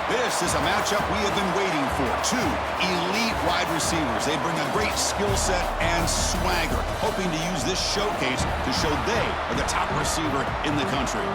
This is a matchup we have been waiting for. Two elite wide receivers. They bring a great skill set and swagger, hoping to use this showcase to show they are the top receiver in the country.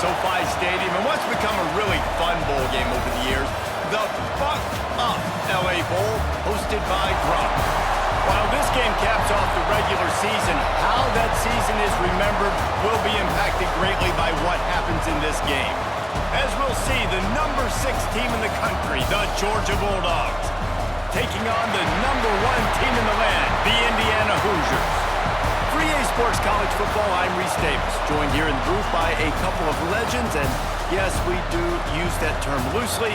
SoFi Stadium, and what's become a really fun bowl game over the years, the Buck Up LA Bowl, hosted by Gronk. While this game caps off the regular season, how that season is remembered will be impacted greatly by what happens in this game. As we'll see, the number 6 team in the country, the Georgia Bulldogs, taking on the number 1 team in the land, the Indiana Hoosiers. For EA Sports College Football, I'm Reese Davis, joined here in the booth by a couple of legends, and yes, we do use that term loosely.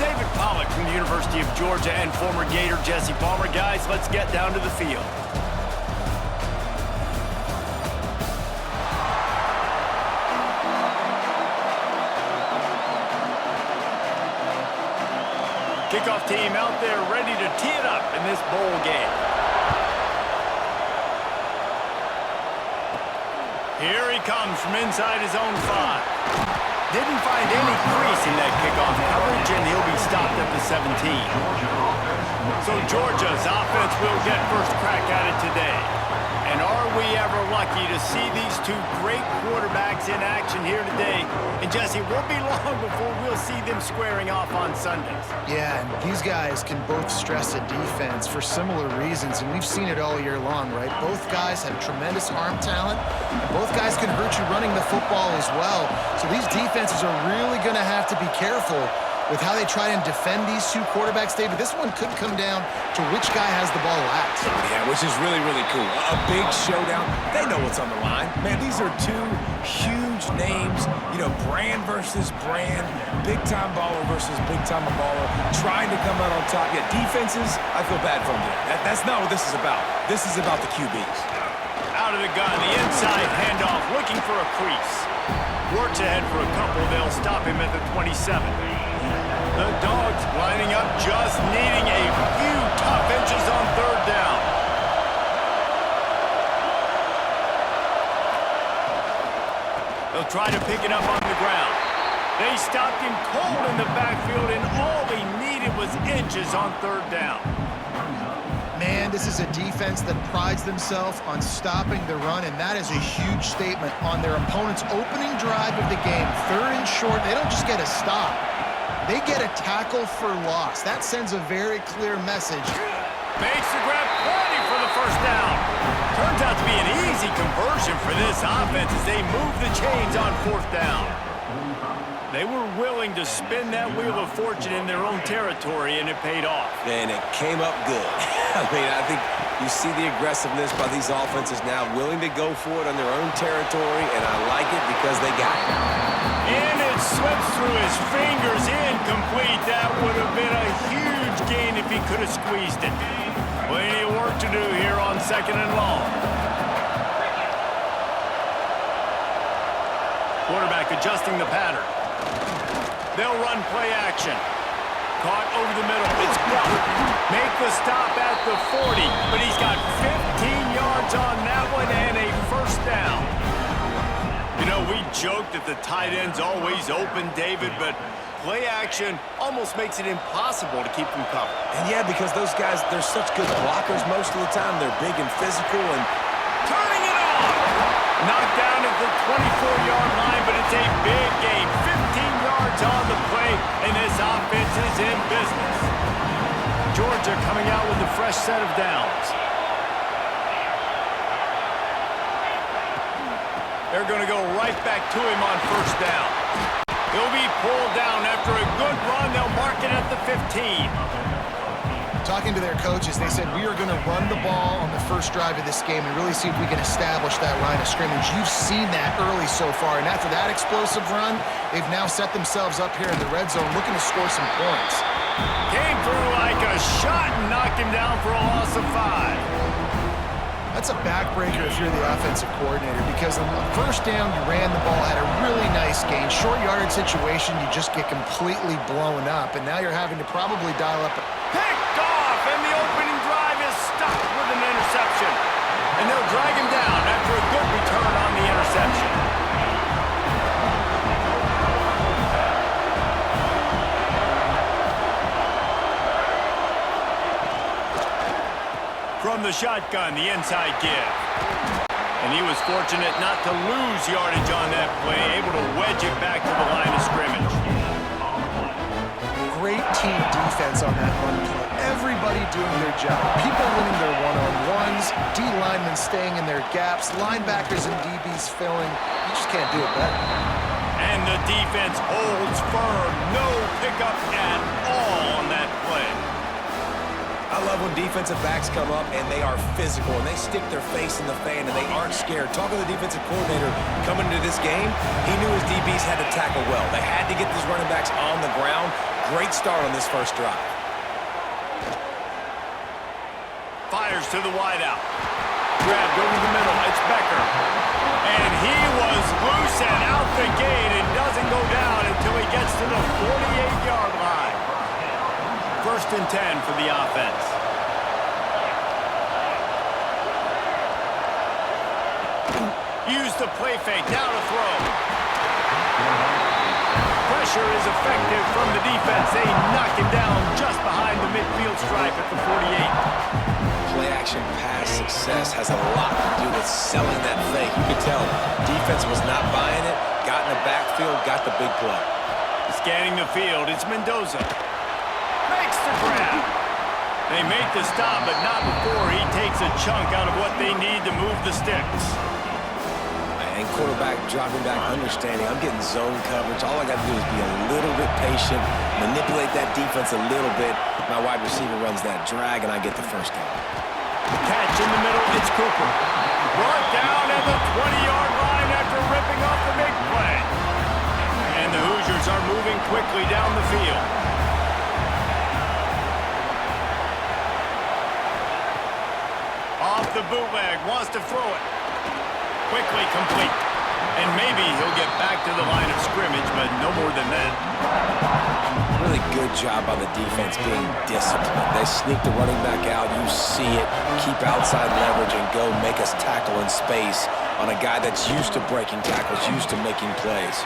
David Pollack from the University of Georgia and former Gator Jesse Palmer. Guys, let's get down to the field. Kickoff team out there ready to tee it up in this bowl game. Here he comes from inside his own 5. Didn't find any crease in that kickoff coverage, and he'll be stopped at the 17. So Georgia's offense will get first crack at it today. And are we ever lucky to see these two great quarterbacks in action here today? And Jesse, it won't be long before we'll see them squaring off on Sundays. Yeah, and these guys can both stress a defense for similar reasons, and we've seen it all year long, right? Both guys have tremendous arm talent, and both guys can hurt you running the football as well. So these defenses are really going to have to be careful with how they try and defend these two quarterbacks, David. This one could come down to which guy has the ball last. Yeah, which is really, really cool. A big showdown. They know what's on the line. Man, these are two huge names. You know, brand versus brand. Big-time baller versus big-time baller. Trying to come out on top. Yeah, defenses, I feel bad for them. That's not what this is about. This is about the QBs. Out of the gun, the inside handoff, looking for a crease. Works ahead for a couple. They'll stop him at the 27. The Dogs lining up, just needing a few tough inches on 3rd down. They'll try to pick it up on the ground. They stopped him cold in the backfield, and all he needed was inches on 3rd down. Man, this is a defense that prides themselves on stopping the run, and that is a huge statement on their opponent's opening drive of the game. 3rd and short, they don't just get a stop. They get a tackle for loss. That sends a very clear message Makes the grab, plenty for the first down. Turns out to be an easy conversion for this offense as they move the chains on fourth down. They were willing to spin that wheel of fortune in their own territory, and it paid off. And it came up good. I mean, I think you see the aggressiveness by these offenses now, willing to go for it on their own territory, and I like it because they got it. And it slips through his fingers, incomplete. That would have been a huge gain if he could have squeezed it. Plenty of work to do here on 2nd and long. Quarterback adjusting the pattern. They'll run play action. Caught over the middle. It's blocked. Make the stop at the 40, but he's got 15 yards on that one and a first down. You know, we joke that the tight end's always open, David, but play action almost makes it impossible to keep them covered. And yeah, because those guys, they're such good blockers most of the time. They're big and physical, and turning it on! Knocked down at the 24-yard line, but it's a big game. 15 yards on the play, and this offense is in business. Georgia coming out with a fresh set of downs. They're going to go right back to him on first down. He'll be pulled down after a good run. They'll mark it at the 15. Talking to their coaches, they said, we are going to run the ball on the first drive of this game and really see if we can establish that line of scrimmage. You've seen that early so far, and after that explosive run, they've now set themselves up here in the red zone looking to score some points. Came through like a shot and knocked him down for a loss of 5. That's a backbreaker if you're the offensive coordinator, because on the first down, you ran the ball, had a really nice gain. Short yardage situation, you just get completely blown up, and now you're having to probably dial up. Picked off, and the opening drive is stuck with an interception. And they'll drag him down after a good return on the interception. From the shotgun, the inside give. And he was fortunate not to lose yardage on that play, able to wedge it back to the line of scrimmage. Great team defense on that run play. Everybody doing their job. People winning their one-on-ones, D linemen staying in their gaps, linebackers and DBs filling. You just can't do it better. And the defense holds firm. No pickup at all on that play. I love when defensive backs come up and they are physical and they stick their face in the fan and they aren't scared. Talking to the defensive coordinator coming into this game, he knew his DBs had to tackle well. They had to get these running backs on the ground. Great start on this first drive. Fires to the wideout. Grabbed over the middle. It's Becker. And he was loose and out the gate and doesn't go down until he gets to the 48-yard line. First and 10 for the offense. Use the play fake. Now to throw. Pressure is effective from the defense. They knock him down just behind the midfield stripe at the 48. Play-action pass success has a lot to do with selling that fake. You could tell defense was not buying it, got in the backfield, got the big play. Scanning the field, it's Mendoza. Makes the grab. They make the stop, but not before he takes a chunk out of what they need to move the sticks. And quarterback dropping back, understanding I'm getting zone coverage. All I got to do is be a little bit patient, manipulate that defense a little bit. My wide receiver runs that drag, and I get the first down. Catch in the middle, it's Cooper. Brought down at the 20-yard line after ripping off the big play. And the Hoosiers are moving quickly down the field. Off the bootleg, wants to throw it. Quickly complete. And maybe he'll get back to the line of scrimmage, but no more than that. Really good job by the defense being disciplined. They sneak the running back out, you see it, keep outside leverage, and go make us tackle in space on a guy that's used to breaking tackles, used to making plays.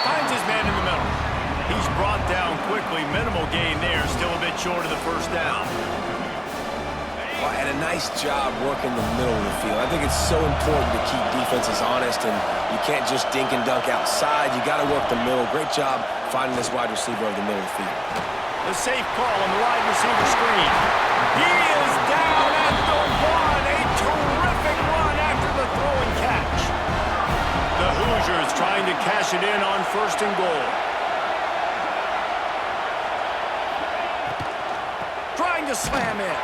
Finds his man in the middle. He's brought down quickly. Minimal gain there, still a bit short of the first down. Well, and a nice job working the middle of the field. I think it's so important to keep defenses honest, and you can't just dink and dunk outside. You got to work the middle. Great job finding this wide receiver over the middle of the field. A safe call on the wide receiver screen. He is down at the 1. A terrific run after the throw and catch. The Hoosiers trying to cash it in on 1st and goal. Trying to slam in.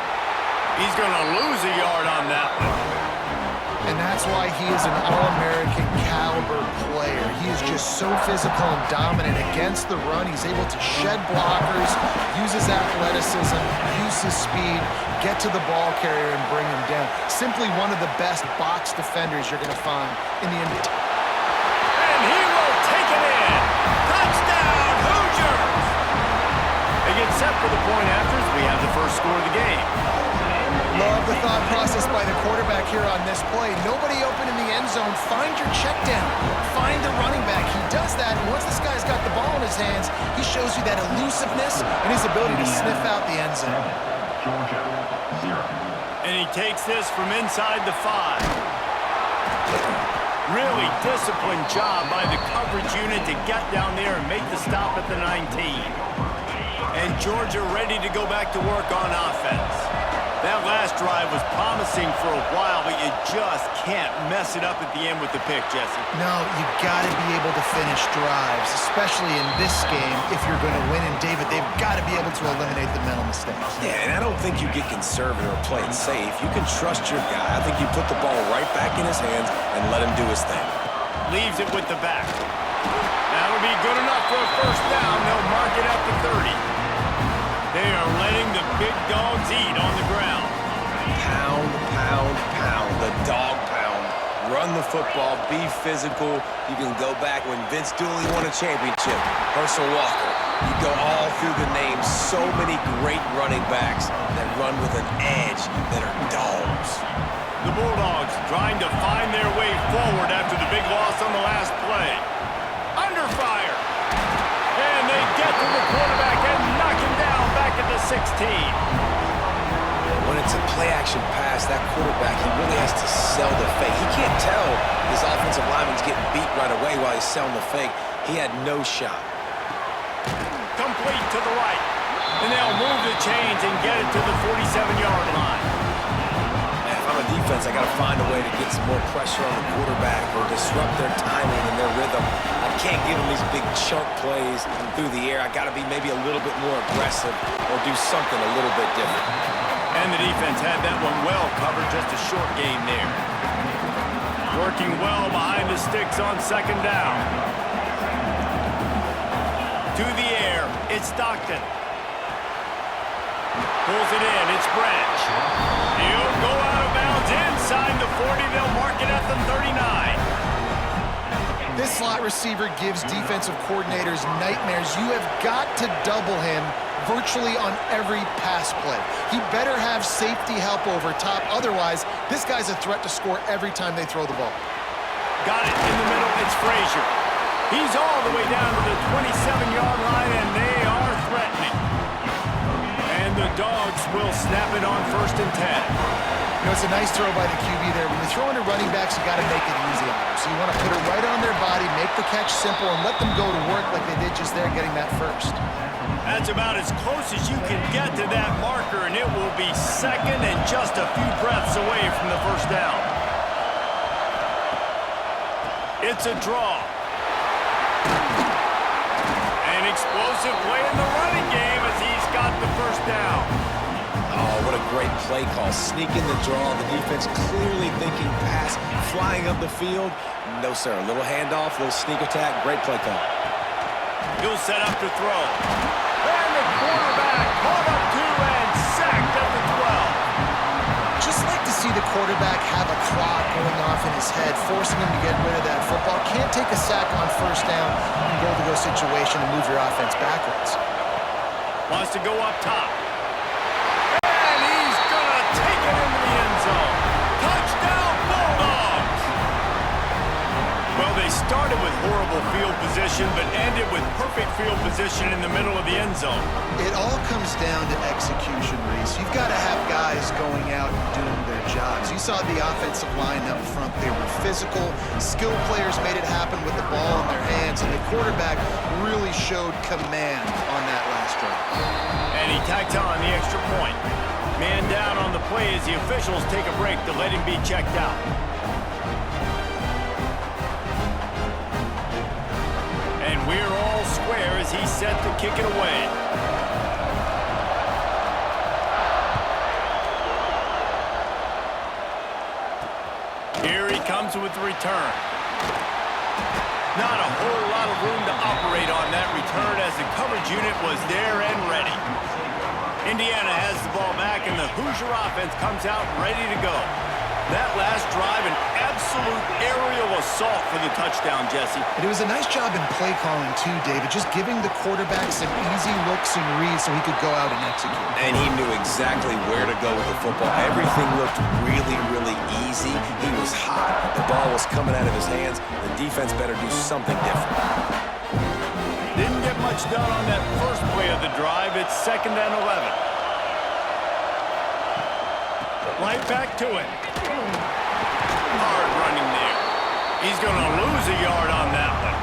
He's going to lose a yard on that one. And that's why he is an All-American caliber player. He is just so physical and dominant against the run. He's able to shed blockers, use his athleticism, use his speed, get to the ball carrier and bring him down. Simply one of the best box defenders you're going to find in the entire. And he will take it in. Touchdown, Hoosiers! They get set for the point afters. We have the first score of the game. Love the thought process by the quarterback here on this play. Nobody open in the end zone. Find your check down. Find the running back. He does that, and once this guy's got the ball in his hands, he shows you that elusiveness and his ability to sniff out the end zone. And he takes this from inside the 5. Really disciplined job by the coverage unit to get down there and make the stop at the 19. And Georgia ready to go back to work on offense. That last drive was promising for a while, but you just can't mess it up at the end with the pick, Jesse. No, you got to be able to finish drives, especially in this game if you're going to win. And David, they've got to be able to eliminate the mental mistakes. Yeah, and I don't think you get conservative or play it safe. You can trust your guy. I think you put the ball right back in his hands and let him do his thing. Leaves it with the back. That'll be good enough for a first down. They'll mark it at the 30. They are letting the big dogs eat on the ground. Pound, pound, pound. The dog pound. Run the football. Be physical. You can go back when Vince Dooley won a championship. Herschel Walker. You go all through the names. So many great running backs that run with an edge that are dogs. The Bulldogs trying to find their way forward after the big loss on the last play. Under fire. And they get to the quarterback and knock him down back at the 16. When it's a play-action pass, that quarterback, he really has to sell the fake. He can't tell his offensive lineman's getting beat right away while he's selling the fake. He had no shot. Complete to the right. And they'll move the chains and get it to the 47-yard line. And if I'm a defense, I got to find a way to get some more pressure on the quarterback or disrupt their timing and their rhythm. I can't give them these big chunk plays through the air. I got to be maybe a little bit more aggressive or do something a little bit different. And the defense had that one well covered, just a short game there. Working well behind the sticks on 2nd down. To the air, it's Stockton. Pulls it in, it's Branch. He'll go out of bounds inside the 40. They'll mark it at the 39. This slot receiver gives defensive coordinators nightmares. You have got to double him virtually on every pass play. He better have safety help over top. Otherwise, this guy's a threat to score every time they throw the ball. Got it in the middle. It's Frazier. He's all the way down to the 27-yard line, and they are threatening. And the Dogs will snap it on 1st and 10. You know, it's a nice throw by the QB there. When you're throwing to running backs, you got to make it easy on them. So you want to put it right on their body, make the catch simple, and let them go to work like they did just there, getting that first. That's about as close as you can get to that marker, and it will be 2nd and just a few breaths away from the first down. It's a draw. An explosive play in the running game as he's got the first down. Oh, what a great play call. Sneaking the draw. The defense clearly thinking pass, flying up the field. No, sir. A little handoff, a little sneak attack. Great play call. He'll set up to throw. And the quarterback caught up to and sacked at the 12. Just like to see the quarterback have a clock going off in his head, forcing him to get rid of that football. Can't take a sack on 1st down and goal-to-go situation and move your offense backwards. Wants to go up top. And he's going to take it into the end zone. Touchdown, Bulldogs! Well, they started with horrible field position, but ended with perfect field position. position in the middle of the end zone. It all comes down to execution, Reese. You've got to have guys going out and doing their jobs. You saw the offensive line up front. They were physical. Skilled players made it happen with the ball in their hands, and the quarterback really showed command on that last drive. And he tacked on the extra point. Man down on the play as the officials take a break to let him be checked out. And we're all square as he's set to kick it away. Here he comes with the return. Not a whole lot of room to operate on that return as the coverage unit was there and ready. Indiana has the ball back, and the Hoosier offense comes out ready to go. That last drive, an absolute aerial assault for the touchdown, Jesse. And it was a nice job in play calling, too, David, just giving the quarterback some easy looks and reads so he could go out and execute. And he knew exactly where to go with the football. Everything looked really, really easy. He was hot. The ball was coming out of his hands. The defense better do something different. Didn't get much done on that first play of the drive. It's 2nd and 11. Right back to it. Hard running there. He's going to lose a yard on that one.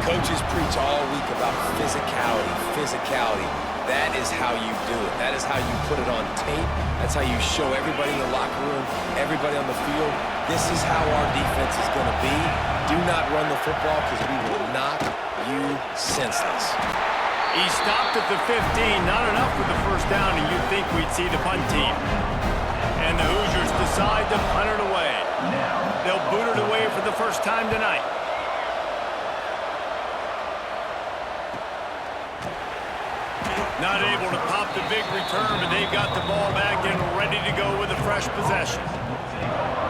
Coaches preach all week about physicality. That is how you do it. That is how you put it on tape. That's how you show everybody in the locker room, everybody on the field. This is how our defense is going to be. Do not run the football because we will knock you senseless. He stopped at the 15. Not enough for the first down, and you'd think we'd see the punt team. And the Hoosiers decide to punt it away. They'll boot it away for the first time tonight. Not able to pop the big return, but they've got the ball back and ready to go with a fresh possession.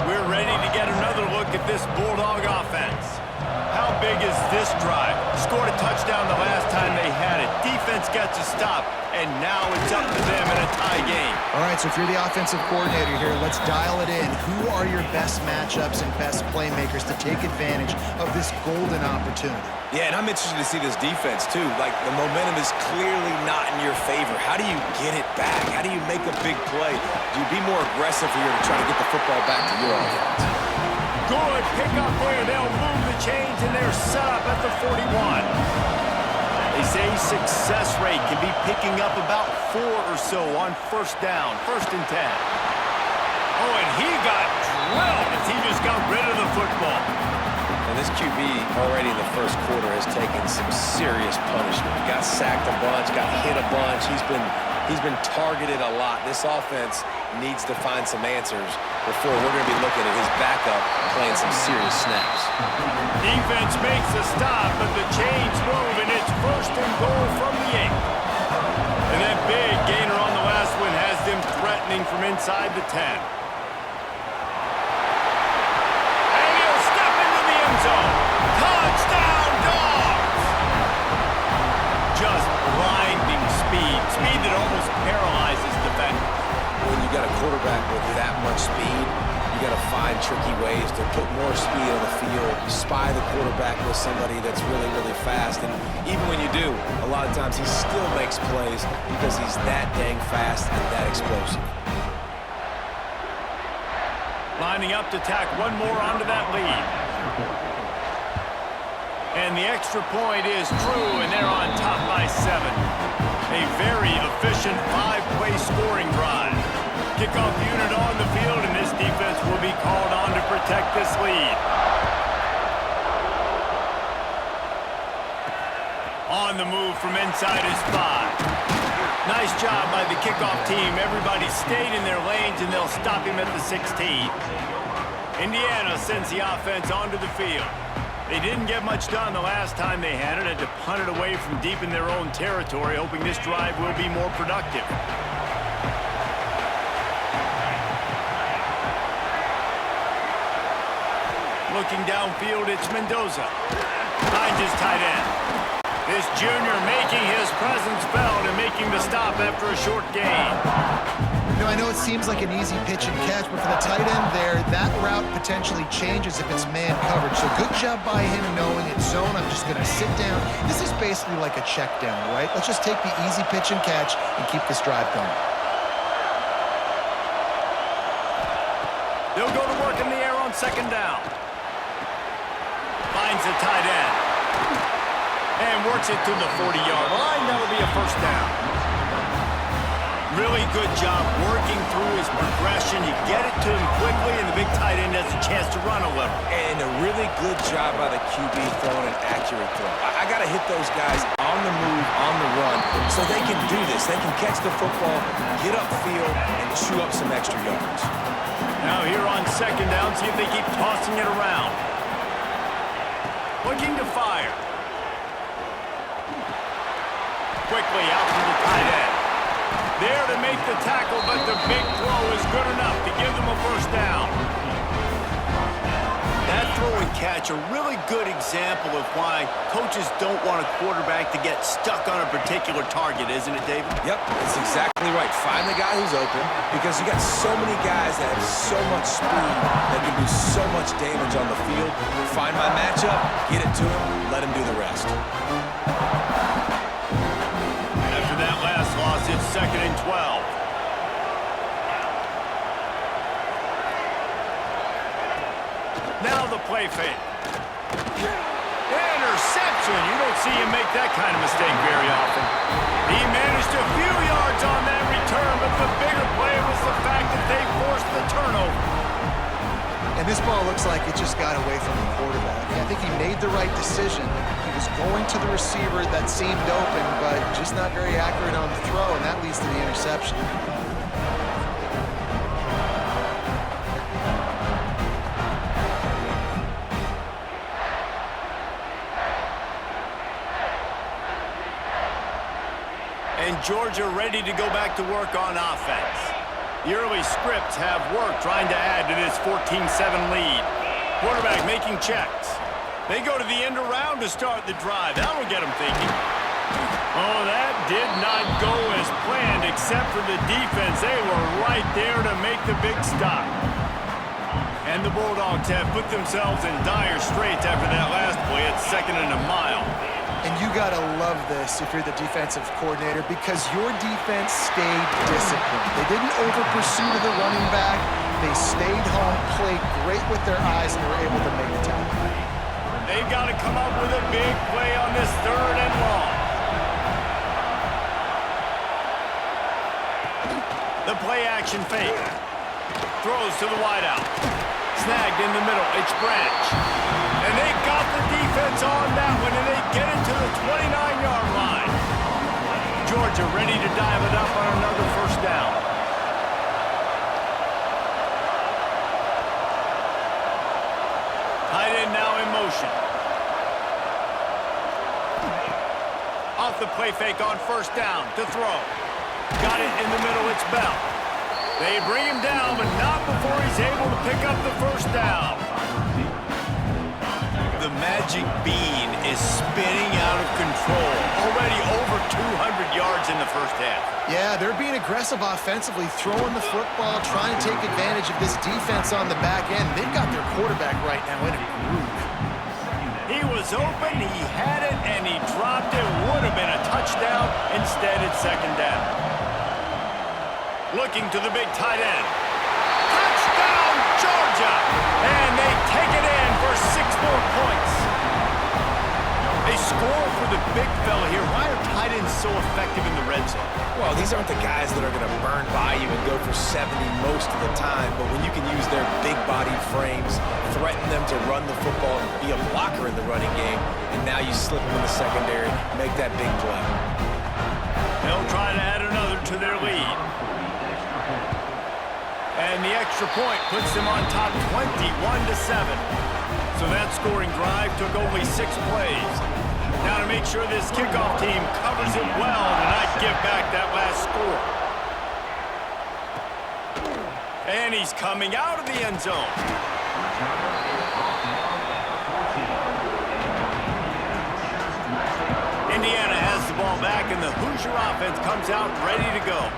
We're ready to get another look at this Bulldog offense. How big is this drive? Scored a touchdown the last time they had it. Defense gets a stop, and now it's up to them in a tie game. All right, so if you're the offensive coordinator here, let's dial it in. Who are your best matchups and best playmakers to take advantage of this golden opportunity? Yeah, and I'm interested to see this defense, too. Like, the momentum is clearly not in your favor. How do you get it back? How do you make a big play? Do you be more aggressive here to try to get the football back to your offense? Good pick up there. They'll move the chains, and they're set up at the 41. They say success rate can be picking up about 4 or so on first down, 1st and 10. Oh, and he got drilled as he just got rid of the football. And this QB already in the first quarter has taken some serious punishment. Got sacked a bunch, got hit a bunch. He's been targeted a lot. This offense needs to find some answers before we're going to be looking at his backup playing some serious snaps. Defense makes a stop, but the chains move, and it's 1st and goal from the 8. And that big gainer on the last one has them threatening from inside the 10. And he'll step into the end zone. Touchdown, Dogs! Just blinding speed. Speed that almost paralyzes defenders. When you got a quarterback with that much speed, you got to find tricky ways to put more speed on the field, spy the quarterback with somebody that's really, really fast. And even when you do, a lot of times he still makes plays because he's that dang fast and that explosive. Lining up to tack one more onto that lead. And the extra point is true, and they're on top by 7. A very efficient 5-play scoring drive. Kickoff unit on the field, and this defense will be called on to protect this lead. On the move from inside his 5. Nice job by the kickoff team. Everybody stayed in their lanes, and they'll stop him at the 16. Indiana sends the offense onto the field. They didn't get much done the last time they had it. Had to punt it away from deep in their own territory, hoping this drive will be more productive. Looking downfield, it's Mendoza. Finds his tight end. This junior making his presence felt and making the stop after a short gain. You know, I know it seems like an easy pitch and catch, but for the tight end there, that route potentially changes if it's man coverage. So good job by him knowing it's zone. I'm just going to sit down. This is basically like a check down, right? Let's just take the easy pitch and catch and keep this drive going. They'll go to work in the air on second down. Finds the tight end. And works it to the 40-yard line. That'll be a first down. Really good job working through his progression. You get it to him quickly, and the big tight end has a chance to run a little. And a really good job by the QB throwing an accurate throw. I got to hit those guys on the move, on the run, so they can do this. They can catch the football, get upfield, and chew up some extra yards. Now here on second down, see if they keep tossing it around. Looking to fire. Quickly out to the tight end. There to make the tackle, but the big throw is good enough to give them a first down. That throw and catch, a really good example of why coaches don't want a quarterback to get stuck on a particular target, isn't it, David? Yep, that's exactly right. Find the guy who's open, because you got so many guys that have so much speed that can do so much damage on the field. Find my matchup, get it to him, let him do the rest. After that last loss, it's 2nd and 12. Now the play fake. Interception. You don't see him make that kind of mistake very often. He managed a few yards on that return, but the bigger play was the fact that they forced the turnover. And this ball looks like it just got away from the quarterback. I think he made the right decision. He was going to the receiver that seemed open, but just not very accurate on the throw, and that leads to the interception. And Georgia ready to go back to work on offense. The early scripts have worked trying to add to this 14-7 lead. Quarterback making checks. They go to the end around to start the drive. That'll get them thinking. Oh, that did not go as planned except for the defense. They were right there to make the big stop. And the Bulldogs have put themselves in dire straits after that last play at 2nd and a mile. And you gotta love this if you're the defensive coordinator, because your defense stayed disciplined. They didn't over-pursue to the running back. They stayed home, played great with their eyes, and were able to make the tackle. They've got to come up with a big play on this 3rd and long. The play action fake. Throws to the wideout. Snagged in the middle. It's Branch. And they got the defense on that one, and they get it to the 29-yard line. Georgia ready to dive it up on another first down. Tight end now in motion. Off the play fake on first down to throw. Got it in the middle, it's Bell. They bring him down, but not before he's able to pick up the first down. The magic bean is spinning out of control. Already over 200 yards in the first half. Yeah, they're being aggressive offensively, throwing the football, trying to take advantage of this defense on the back end. They've got their quarterback right now in a groove. He was open, he had it, and he dropped it. Would have been a touchdown. Instead, it's 2nd down. Looking to the big tight end. Touchdown, Georgia! And they take it in for 6 more points. They score for the big fella here. Why are tight ends so effective in the red zone? Well, these aren't the guys that are going to burn by you and go for 70 most of the time, but when you can use their big-bodied frames, threaten them to run the football and be a blocker in the running game, and now you slip them in the secondary, make that big play. They'll try to add another to their lead. And the extra point puts them on top 21-7. So that scoring drive took only 6 plays. Now to make sure this kickoff team covers it well to not give back that last score. And he's coming out of the end zone. Indiana has the ball back, and the Hoosier offense comes out ready to go.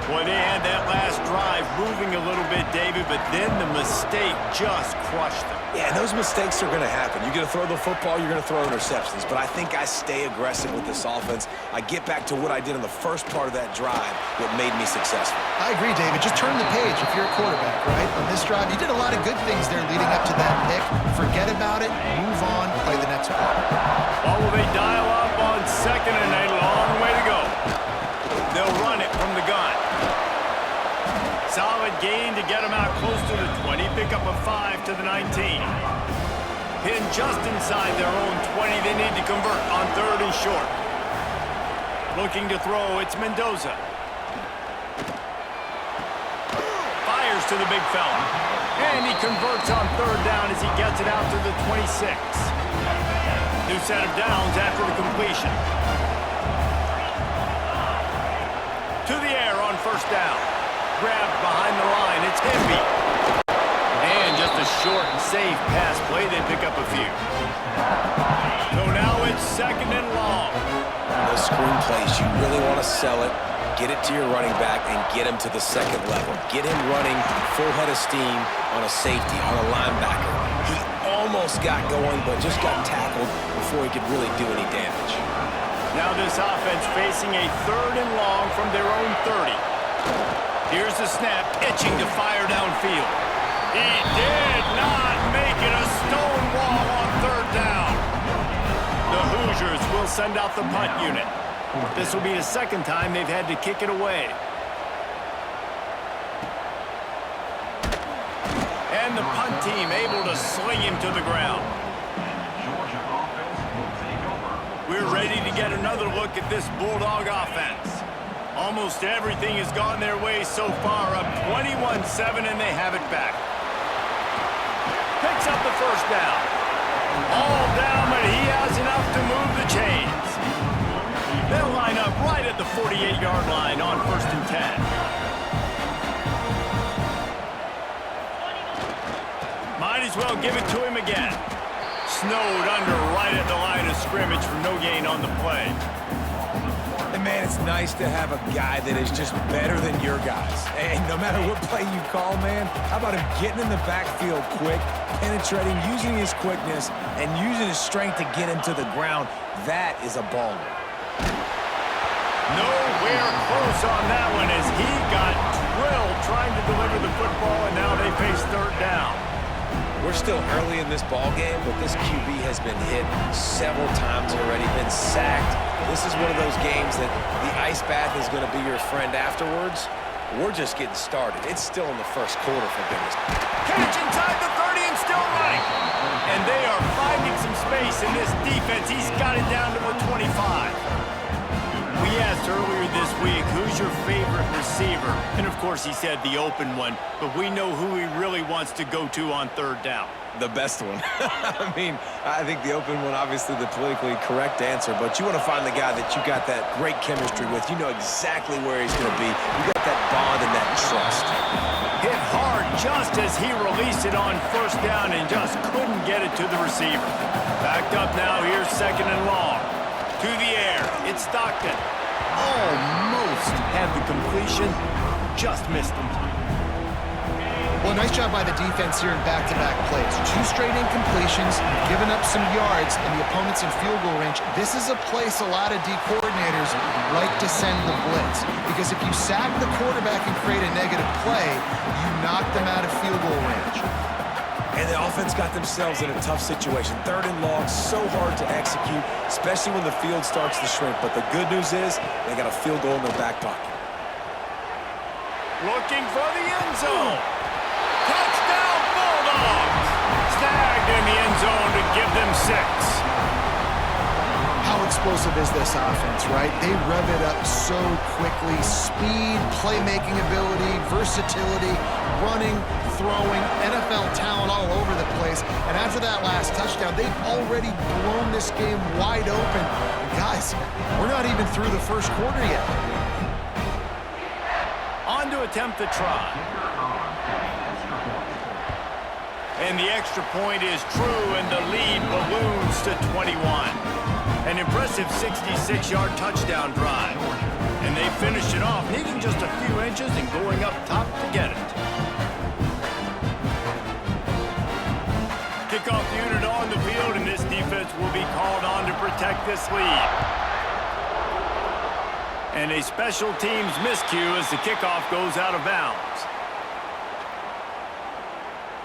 Well, they had that last drive moving a little bit, David, but then the mistake just crushed them. Yeah, those mistakes are going to happen. You're going to throw the football, you're going to throw interceptions. But I think I stay aggressive with this offense. I get back to what I did in the first part of that drive, what made me successful. I agree, David. Just turn the page if you're a quarterback, right? On this drive, you did a lot of good things there leading up to that pick. Forget about it, move on, play the next play. Oh, will they dial up on second and a long way to go? They'll run it from the gun. Solid gain to get them out close to the 20. Pick up a 5 to the 19. Pinned just inside their own 20. They need to convert on third and short. Looking to throw, it's Mendoza. Fires to the big fella. And he converts on third down as he gets it out to the 26. New set of downs after the completion. To the air on first down. Grabbed behind the line, it's Hippie. And just a short and safe pass play, they pick up a few. So now it's second and long. Those screen plays, you really want to sell it, get it to your running back, and get him to the second level. Get him running full head of steam on a safety, on a linebacker. He almost got going, but just got tackled before he could really do any damage. Now this offense facing a third and long from their own 30. Here's the snap, itching to fire downfield. He did not make it, a stone wall on third down. The Hoosiers will send out the punt unit. This will be the second time they've had to kick it away. And the punt team able to sling him to the ground. We're ready to get another look at this Bulldog offense. Almost everything has gone their way so far, up 21-7, and they have it back. Picks up the first down. All down, but he has enough to move the chains. They'll line up right at the 48-yard line on first and 10. Might as well give it to him again. Snowed under right at the line of scrimmage for no gain on the play. And man, it's nice to have a guy that is just better than your guys. And no matter what play you call, man, how about him getting in the backfield quick, penetrating, using his quickness, and using his strength to get him to the ground? That is a baller. Nowhere close on that one as he got drilled trying to deliver the football, and now they face third down. We're still early in this ball game, but this QB has been hit several times already, been sacked. This is one of those games that the ice bath is going to be your friend afterwards. We're just getting started. It's still in the first quarter, for goodness. Catch inside the 30 and still running. And they are finding some space in this defense. He's got it down to the 25. We asked earlier this week, who's your favorite receiver? And of course he said the open one, but we know who he really wants to go to on third down. The best one. I mean, I think the open one, obviously the politically correct answer, but you want to find the guy that you got that great chemistry with. You know exactly where he's going to be. You got that bond and that trust. Hit hard just as he released it on first down and just couldn't get it to the receiver. Backed up now, here's second and long. To the air, it's Stockton. Almost had the completion, just missed him. Well, nice job by the defense here in back-to-back plays. 2 straight incompletions, giving up some yards, and the opponent's in field goal range. This is a place a lot of D coordinators like to send the blitz, because if you sack the quarterback and create a negative play, you knock them out of field goal range. And the offense got themselves in a tough situation. Third and long, so hard to execute, especially when the field starts to shrink. But the good news is they got a field goal in their back pocket. Looking for the end zone. Touchdown, Bulldogs! Snagged in the end zone to give them 6. How explosive is this offense, right? They rev it up so quickly. Speed, playmaking ability, versatility, running, throwing, NFL talent all over the place. And after that last touchdown, they've already blown this game wide open. And guys, we're not even through the first quarter yet. On to attempt the try. And the extra point is true, and the lead balloons to 21. An impressive 66-yard touchdown drive. And they finished it off, needing just a few inches and going up top to get it. Kickoff unit on the field, and this defense will be called on to protect this lead. And a special teams miscue as the kickoff goes out of bounds.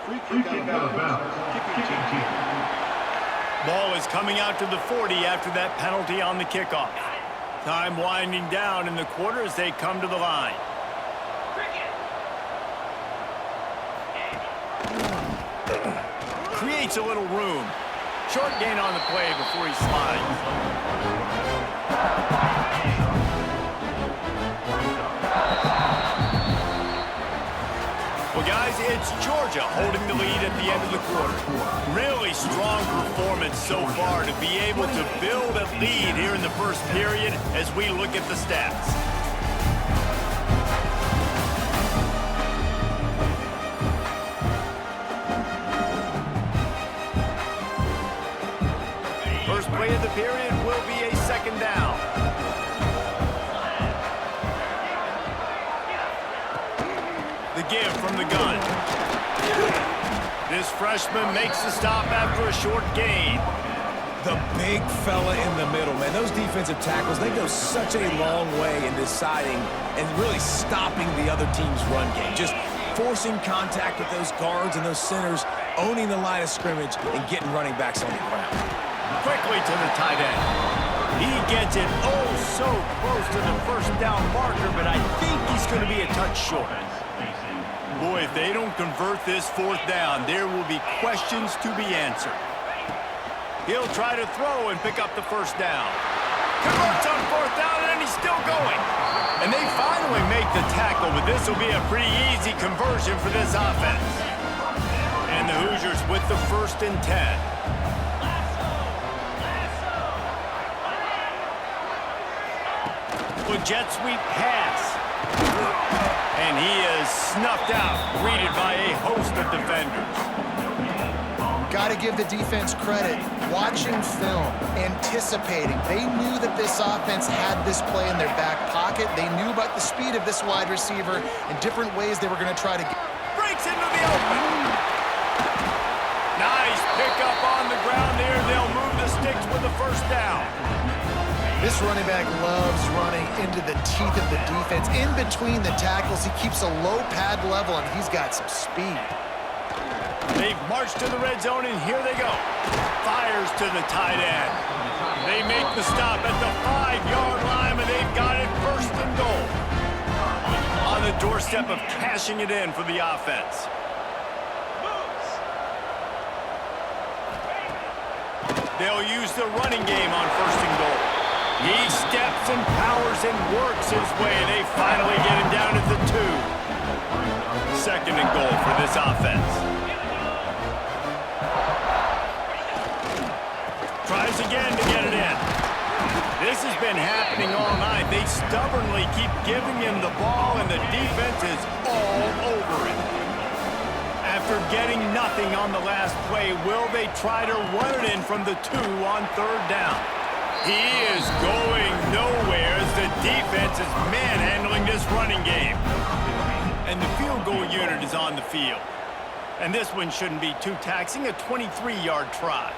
Free kick out of bounds. Kicking team. Ball is coming out to the 40 after that penalty on the kickoff. Time winding down in the quarter as they come to the line. Creates a little room. Short gain on the play before he slides. Well, guys, it's Georgia holding the lead at the end of the quarter. Really strong performance so far to be able to build a lead here in the first period as we look at the stats. First play of the period will be a second down. The give from the gun. This freshman makes the stop after a short gain. The big fella in the middle, man. Those defensive tackles, they go such a long way in deciding and really stopping the other team's run game. Just forcing contact with those guards and those centers, owning the line of scrimmage, and getting running backs on the ground. Quickly to the tight end. He gets it oh so close to the first down marker, but I think he's going to be a touch short. Boy, if they don't convert this fourth down, there will be questions to be answered. He'll try to throw and pick up the first down. Converts on fourth down, and he's still going. And they finally make the tackle, but this will be a pretty easy conversion for this offense. And the Hoosiers with the 1st and 10. With jet sweep pass. And he is snuffed out, greeted by a host of defenders. Got to give the defense credit. Watching film, anticipating. They knew that this offense had this play in their back pocket. They knew about the speed of this wide receiver and different ways they were going to try to get. Breaks into the open. Nice pickup on the ground here. They'll move the sticks with the first down. This running back loves running into the teeth of the defense. In between the tackles, he keeps a low pad level, and he's got some speed. They've marched to the red zone, and here they go. Fires to the tight end. They make the stop at the 5-yard line, and they've got it 1st and goal. On the doorstep of cashing it in for the offense. They'll use the running game on 1st and goal. He steps and powers and works his way. They finally get him down at the 2. 2nd and goal for this offense. Tries again to get it in. This has been happening all night. They stubbornly keep giving him the ball, and the defense is all over it. After getting nothing on the last play, will they try to run it in from the 2 on 3rd down? He is going nowhere as the defense is manhandling this running game. And the field goal unit is on the field. And this one shouldn't be too taxing, a 23-yard try.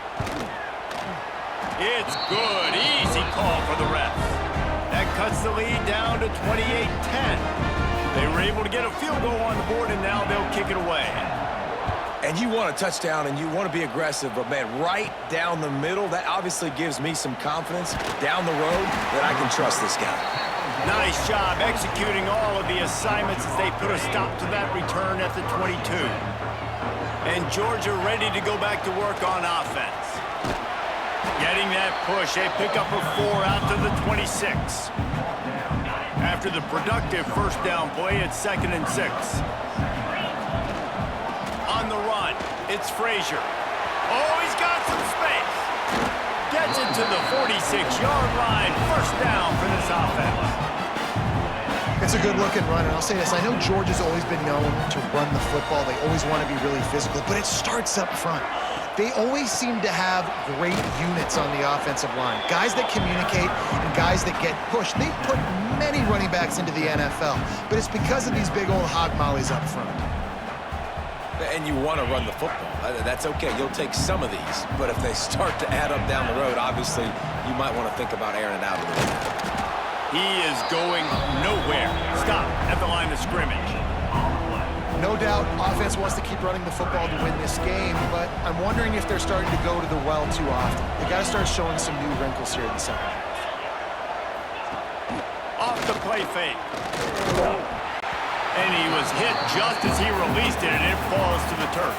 It's good. Easy call for the refs. That cuts the lead down to 28-10. They were able to get a field goal on the board, and now they'll kick it away. And you want a touchdown, and you want to be aggressive, but, man, right down the middle, that obviously gives me some confidence down the road that I can trust this guy. Nice job executing all of the assignments as they put a stop to that return at the 22. And Georgia ready to go back to work on offense. Getting that push, a pickup of 4 out to the 26. After the productive first down play, it's 2nd and 6. On the run, it's Frazier. Oh, he's got some space. Gets it to the 46-yard line. First down for this offense. It's a good-looking run, and I'll say this. I know Georgia's always been known to run the football. They always want to be really physical, but it starts up front. they always seem to have great units on the offensive line. Guys that communicate and guys that get pushed. They've put many running backs into the NFL, but it's because of these big old hog mollies up front. And you want to run the football. That's okay. You'll take some of these. But if they start to add up down the road, obviously, you might want to think about airing it out a little bit. He is going nowhere. Stop at the line of scrimmage. No doubt, offense wants to keep running the football to win this game, but I'm wondering if they're starting to go to the well too often. They got to start showing some new wrinkles here in the second half. Off the play fake. And he was hit just as he released it, and it falls to the turf.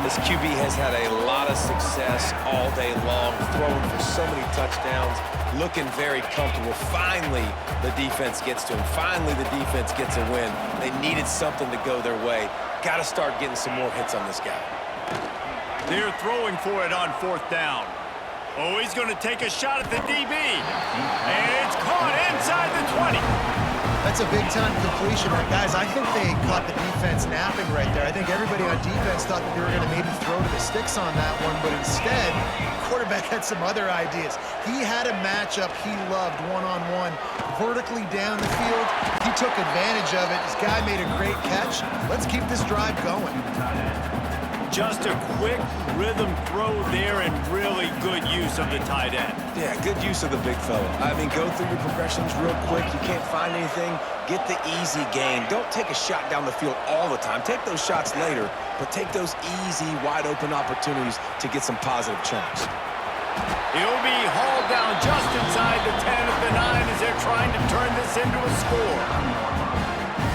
This QB has had a lot of success all day long, throwing for so many touchdowns, looking very comfortable. Finally, the defense gets to him. Finally, the defense gets a win. They needed something to go their way. Got to start getting some more hits on this guy. They're throwing for it on 4th down. Oh, he's going to take a shot at the DB. And it's caught inside the 20. That's a big-time completion. And guys, I think they caught the defense napping right there. I think everybody on defense thought that they were going to maybe throw to the sticks on that one, but instead, the quarterback had some other ideas. He had a matchup he loved one-on-one, vertically down the field. He took advantage of it. This guy made a great catch. Let's keep this drive going. Just a quick rhythm throw there and really good use of the tight end. Yeah, good use of the big fella. I mean, go through your progressions real quick. You can't find anything. Get the easy gain. Don't take a shot down the field all the time. Take those shots later, but take those easy, wide-open opportunities to get some positive chunks. He'll be hauled down just inside the 10 of the 9 as they're trying to turn this into a score.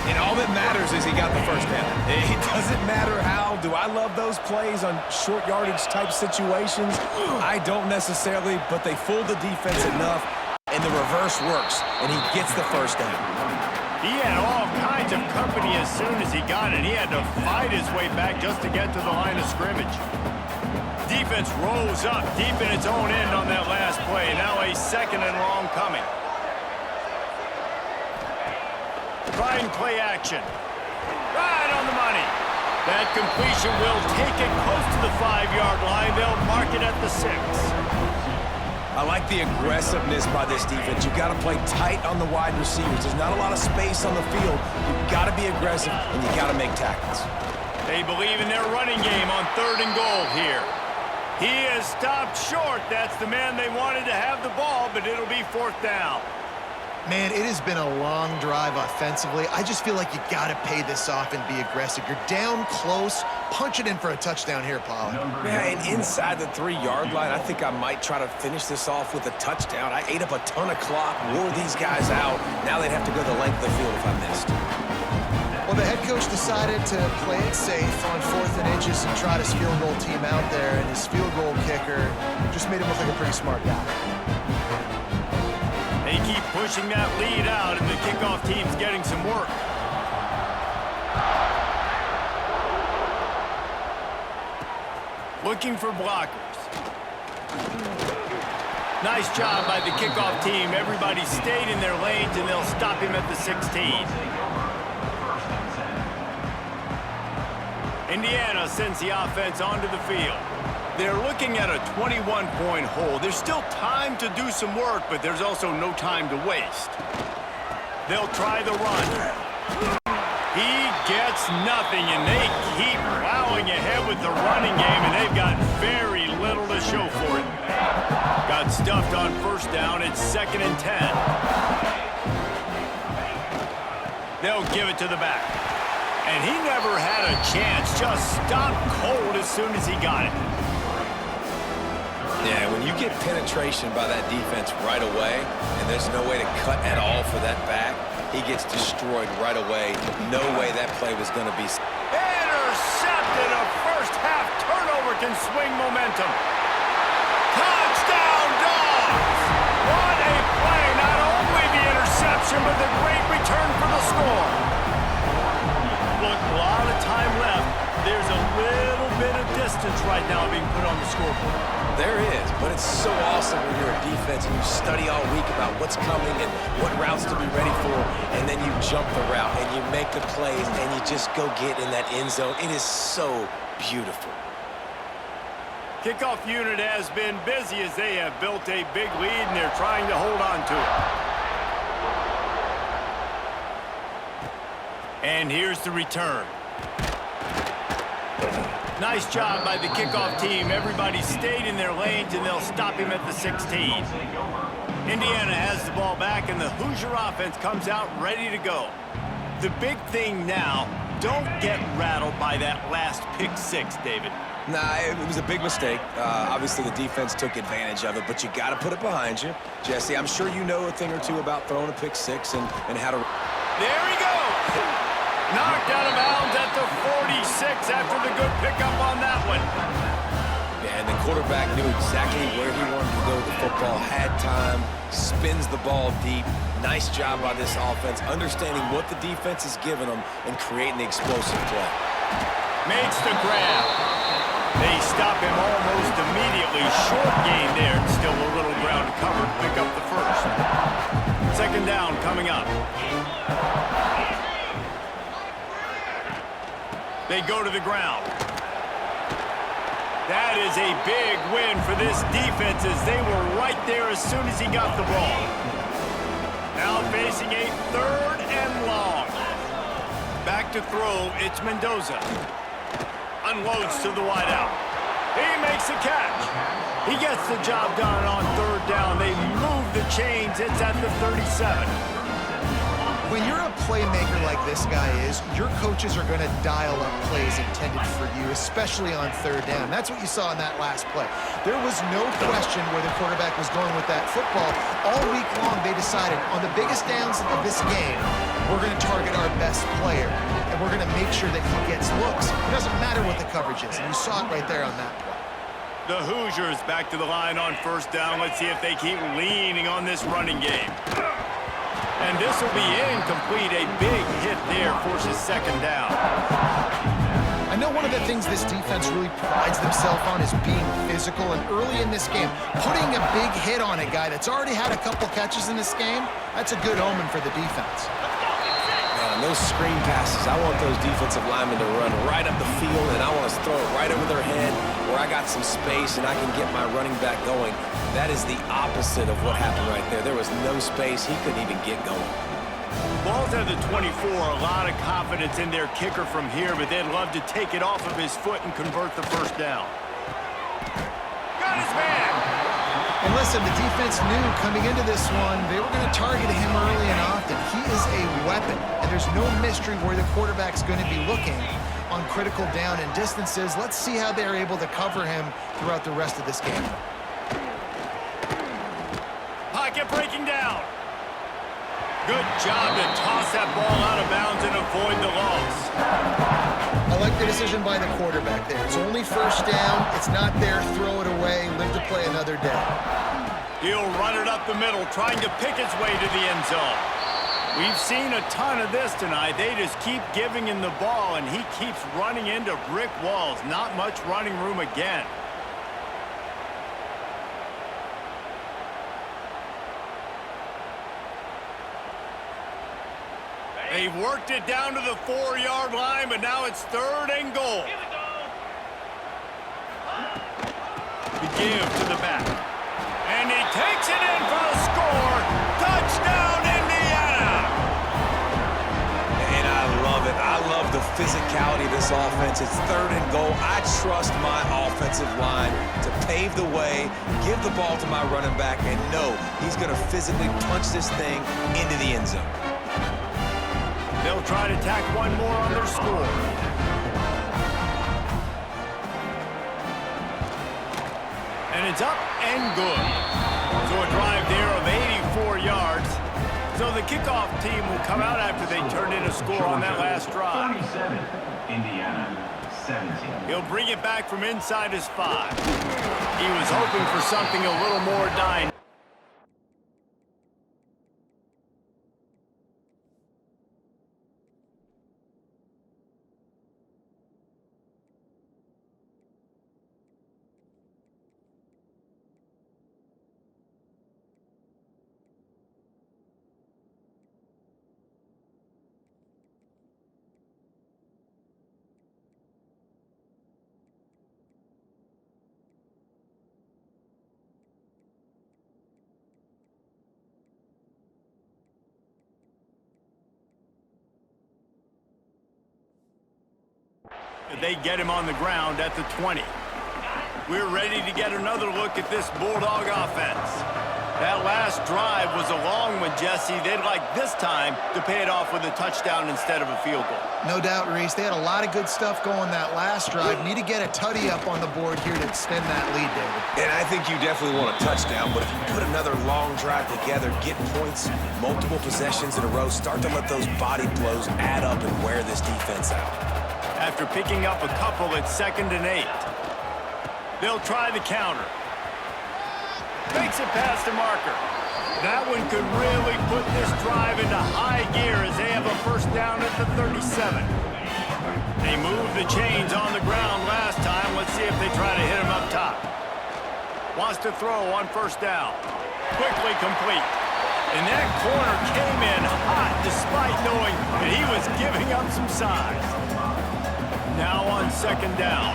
And all that matters is he got the first down. It doesn't matter how. Do I love those plays on short yardage type situations? I don't necessarily, but they fooled the defense enough, and the reverse works, and he gets the first down. He had all kinds of company as soon as he got it. He had to fight his way back just to get to the line of scrimmage. Defense rose up deep in its own end on that last play. Now a 2nd and long coming. Trying play action. Right on the money. That completion will take it close to the 5-yard line. They'll mark it at the 6. I like the aggressiveness by this defense. You've got to play tight on the wide receivers. There's not a lot of space on the field. You've got to be aggressive, and you've got to make tackles. They believe in their running game on 3rd and goal here. He is stopped short. That's the man they wanted to have the ball, but it'll be 4th down. Man, it has been a long drive offensively. I just feel like you got to pay this off and be aggressive. You're down close. Punch it in for a touchdown here, Paul. Yeah, and inside the 3-yard line, I think I might try to finish this off with a touchdown. I ate up a ton of clock, wore these guys out. Now they'd have to go the length of the field if I missed. Well, the head coach decided to play it safe on 4th and inches and trot his field goal team out there, and his field goal kicker just made him look like a pretty smart guy. They keep pushing that lead out, and the kickoff team's getting some work. Looking for blockers. Nice job by the kickoff team. Everybody stayed in their lanes, and they'll stop him at the 16. Indiana sends the offense onto the field. They're looking at a 21-point hole. There's still time to do some work, but there's also no time to waste. They'll try the run. He gets nothing, and they keep plowing ahead with the running game, and they've got very little to show for it. Got stuffed on 1st down. It's 2nd and 10. They'll give it to the back. And he never had a chance. Just stopped cold as soon as he got it. Yeah, when you get penetration by that defense right away, and there's no way to cut at all for that back, he gets destroyed right away. No way that play was going to be... Intercepted! A first-half turnover can swing momentum. Touchdown, Dogs! What a play! Not only the interception, but the great return for the score. Look, a lot of time left. There's a little bit of distance right now being put on the scoreboard. There is, but it's so awesome when you're a defense and you study all week about what's coming and what routes to be ready for, and then you jump the route and you make the plays and you just go get in that end zone. It is so beautiful. Kickoff unit has been busy as they have built a big lead and they're trying to hold on to it. And here's the return. Nice job by the kickoff team. Everybody stayed in their lanes and they'll stop him at the 16. Indiana has the ball back and the Hoosier offense comes out ready to go. The big thing now, don't get rattled by that last pick six, David. Nah, it was a big mistake. Obviously, the defense took advantage of it, but you got to put it behind you. Jesse, I'm sure you know a thing or two about throwing a pick six and how to... There he goes! Knocked out of bounds at the 46 after the good pickup on that one. Yeah, and the quarterback knew exactly where he wanted to go with the football, had time, spins the ball deep. Nice job by this offense, understanding what the defense is giving them and creating the explosive play. Makes the grab. They stop him almost immediately. Short gain there. Still a little ground to cover. Pick up the first. Second down coming up. They go to the ground. That is a big win for this defense as they were right there as soon as he got the ball. Now facing a third and long. Back to throw, it's Mendoza. Unloads to the wideout. He makes the catch. He gets the job done on third down. They move the chains. It's at the 37. When you're a playmaker like this guy is, your coaches are going to dial up plays intended for you, especially on third down. That's what you saw in that last play. There was no question where the quarterback was going with that football. All week long, they decided on the biggest downs of this game, we're going to target our best player, and we're going to make sure that he gets looks. It doesn't matter what the coverage is, and you saw it right there on that play. The Hoosiers back to the line on first down. Let's see if they keep leaning on this running game. And this will be incomplete. A big hit there forces second down. I know one of the things this defense really prides themselves on is being physical, and early in this game, putting a big hit on a guy that's already had a couple catches in this game, that's a good omen for the defense. Man, those screen passes, I want those defensive linemen to run right up the field, and I want to throw it right over their head where I got some space and I can get my running back going. That is the opposite of what happened right there. There was no space. He couldn't even get going. Ball's at the 24. A lot of confidence in their kicker from here, but they'd love to take it off of his foot and convert the first down. Got his man! And listen, the defense knew coming into this one, they were going to target him early and often. He is a weapon, and there's no mystery where the quarterback's going to be looking on critical down and distances. Let's see how they're able to cover him throughout the rest of this game. Pocket breaking down. Good job to toss that ball out of bounds and avoid the loss. I like the decision by the quarterback there. It's only first down. It's not there. Throw it away. Live to play another day. He'll run it up the middle, trying to pick his way to the end zone. We've seen a ton of this tonight. They just keep giving him the ball, and he keeps running into brick walls. Not much running room again. They've worked it down to the 4-yard line, but now it's third and goal. The give to the back. And he takes it in for the score. Touchdown, Indiana! And I love it. I love the physicality of this offense. It's third and goal. I trust my offensive line to pave the way, give the ball to my running back, and know he's going to physically punch this thing into the end zone. They'll try to tack one more on their score. And it's up and good. So a drive there of 84 yards. So the kickoff team will come out after they turn in a score on that last drive. 47, Indiana, 17. He'll bring it back from inside his 5. He was hoping for something a little more dynamic. They get him on the ground at the 20. We're ready to get another look at this Bulldog offense. That last drive was a long one, Jesse. They'd like this time to pay it off with a touchdown instead of a field goal. No doubt, Reese. They had a lot of good stuff going that last drive. Need to get a tutty up on the board here to extend that lead, David. And I think you definitely want a touchdown, but if you put another long drive together, get points, multiple possessions in a row, start to let those body blows add up and wear this defense out. After picking up a couple at 2nd and 8, they'll try the counter. Makes it past the marker. That one could really put this drive into high gear as they have a first down at the 37. They moved the chains on the ground last time. Let's see if they try to hit him up top. Wants to throw on first down. Quickly complete. And that corner came in hot despite knowing that he was giving up some size. Now on 2nd down.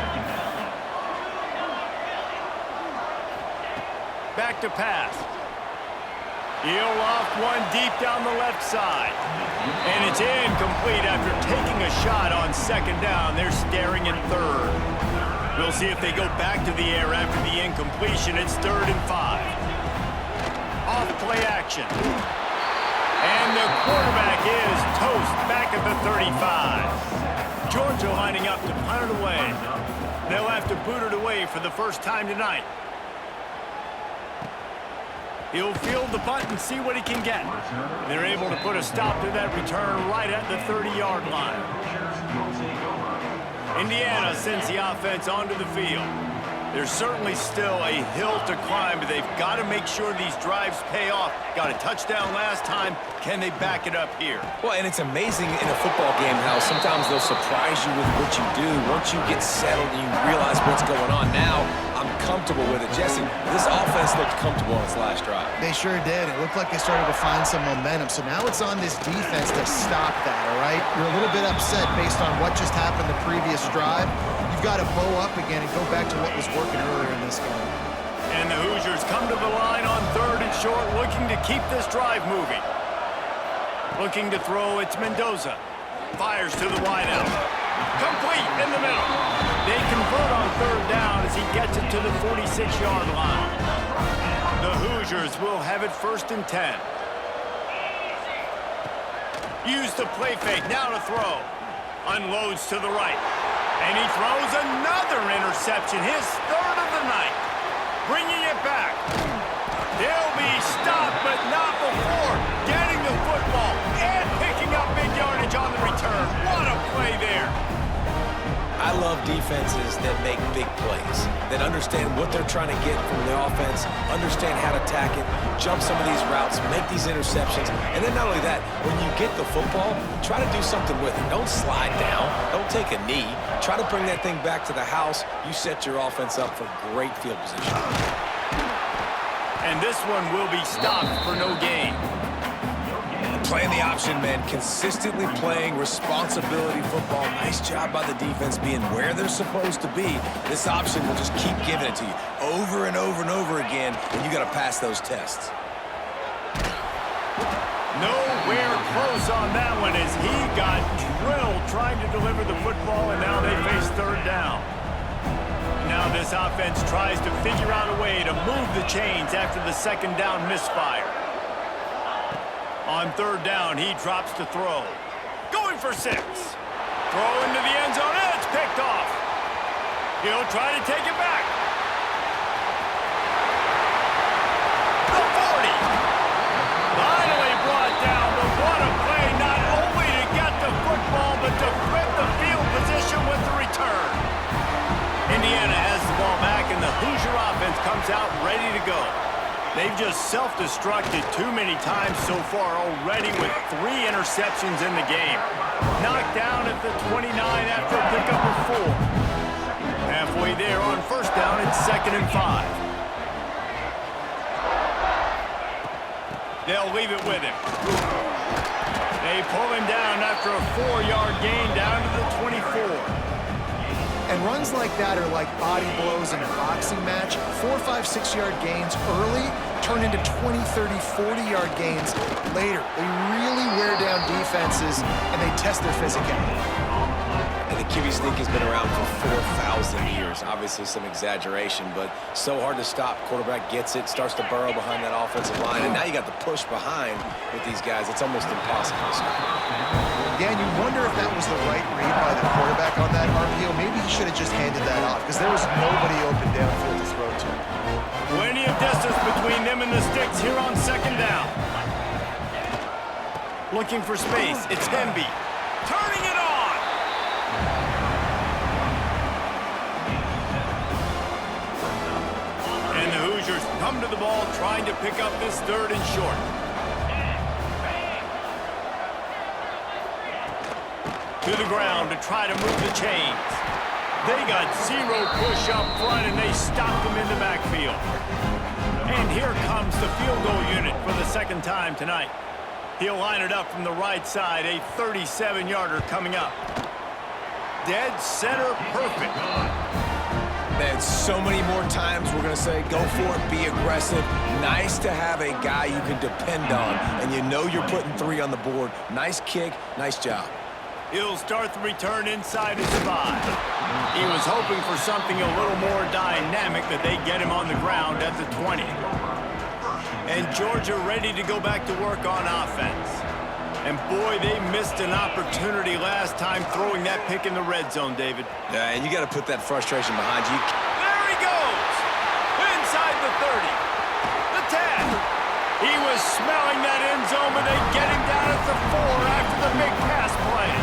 Back to pass. He'll loft one deep down the left side. And it's incomplete after taking a shot on 2nd down. They're staring at 3rd. We'll see if they go back to the air after the incompletion. It's 3rd and 5. Off play action. And the quarterback is toast back at the 35. Georgia lining up to punt it away. They'll have to boot it away for the first time tonight. He'll field the punt and see what he can get. They're able to put a stop to that return right at the 30-yard line. Indiana sends the offense onto the field. There's certainly still a hill to climb, but they've got to make sure these drives pay off. Got a touchdown last time. Can they back it up here? Well, and it's amazing in a football game how sometimes they'll surprise you with what you do. Once you get settled and you realize what's going on now, I'm comfortable with it. Jesse, this offense looked comfortable on its last drive. They sure did. It looked like they started to find some momentum. So now it's on this defense to stop that, all right? You're a little bit upset based on what just happened the previous drive. You've got to bow up again and go back to what was working earlier in this game. And the Hoosiers come to the line on 3rd and short, looking to keep this drive moving. Looking to throw, it's Mendoza. Fires to the wideout. Complete in the middle. They convert on 3rd down as he gets it to the 46-yard line. The Hoosiers will have it 1st and 10. Use the play fake, now to throw. Unloads to the right. And he throws another interception, his 3rd of the night. Bringing it back. They'll be stopped, but not before getting the football and picking up big yardage on the return. What a play there. I love defenses that make big plays, that understand what they're trying to get from the offense, understand how to attack it, jump some of these routes, make these interceptions, and then not only that, when you get the football, try to do something with it. Don't slide down. Don't take a knee. Try to bring that thing back to the house. You set your offense up for great field position. And this one will be stopped for no gain. Playing the option, man, consistently playing responsibility football. Nice job by the defense being where they're supposed to be. This option will just keep giving it to you over and over and over again, and you got to pass those tests. Nowhere close on that one as he got drilled trying to deliver the football, and now they face 3rd down. Now this offense tries to figure out a way to move the chains after the 2nd down misfire. On 3rd down, he drops to throw. Going for 6. Throw into the end zone, and it's picked off. He'll try to take it back. The 40. Finally brought down, but what a play, not only to get the football, but to flip the field position with the return. Indiana has the ball back, and the Hoosier offense comes out ready to go. They've just self-destructed too many times so far already with 3 interceptions in the game. Knocked down at the 29 after a pickup of 4. Halfway there on 1st down, it's 2nd and 5. They'll leave it with him. They pull him down after a 4-yard gain down to the 24. And runs like that are like body blows in a boxing match. 4, 5, 6-yard gains early turn into 20, 30, 40-yard gains later. They really wear down defenses, and they test their physicality. And the QB sneak has been around for 4,000 years. Obviously some exaggeration, but so hard to stop. Quarterback gets it, starts to burrow behind that offensive line, and now you got the push behind with these guys. It's almost impossible to stop. Again, you wonder if that was the right read by the quarterback on that RPO. Maybe he should have just handed that off because there was nobody open downfield to throw to. Plenty of distance between them and the sticks here on second down. Looking for space. It's Hemby. Turning it on. And the Hoosiers come to the ball trying to pick up this third and short. To the ground to try to move the chains. They got zero push up front, and they stopped them in the backfield. And here comes the field goal unit for the second time tonight. He'll line it up from the right side, a 37-yarder coming up. Dead center perfect. Man, so many more times we're going to say, go for it, be aggressive. Nice to have a guy you can depend on, and you know you're putting 3 on the board. Nice kick, nice job. He'll start the return inside his 5. He was hoping for something a little more dynamic, that they get him on the ground at the 20. And Georgia ready to go back to work on offense. And boy, they missed an opportunity last time throwing that pick in the red zone, David. Yeah, and you got to put that frustration behind you. There he goes! Inside the 30. The 10. He was smelling that end zone, but they get him down at the 4 after the big pass play.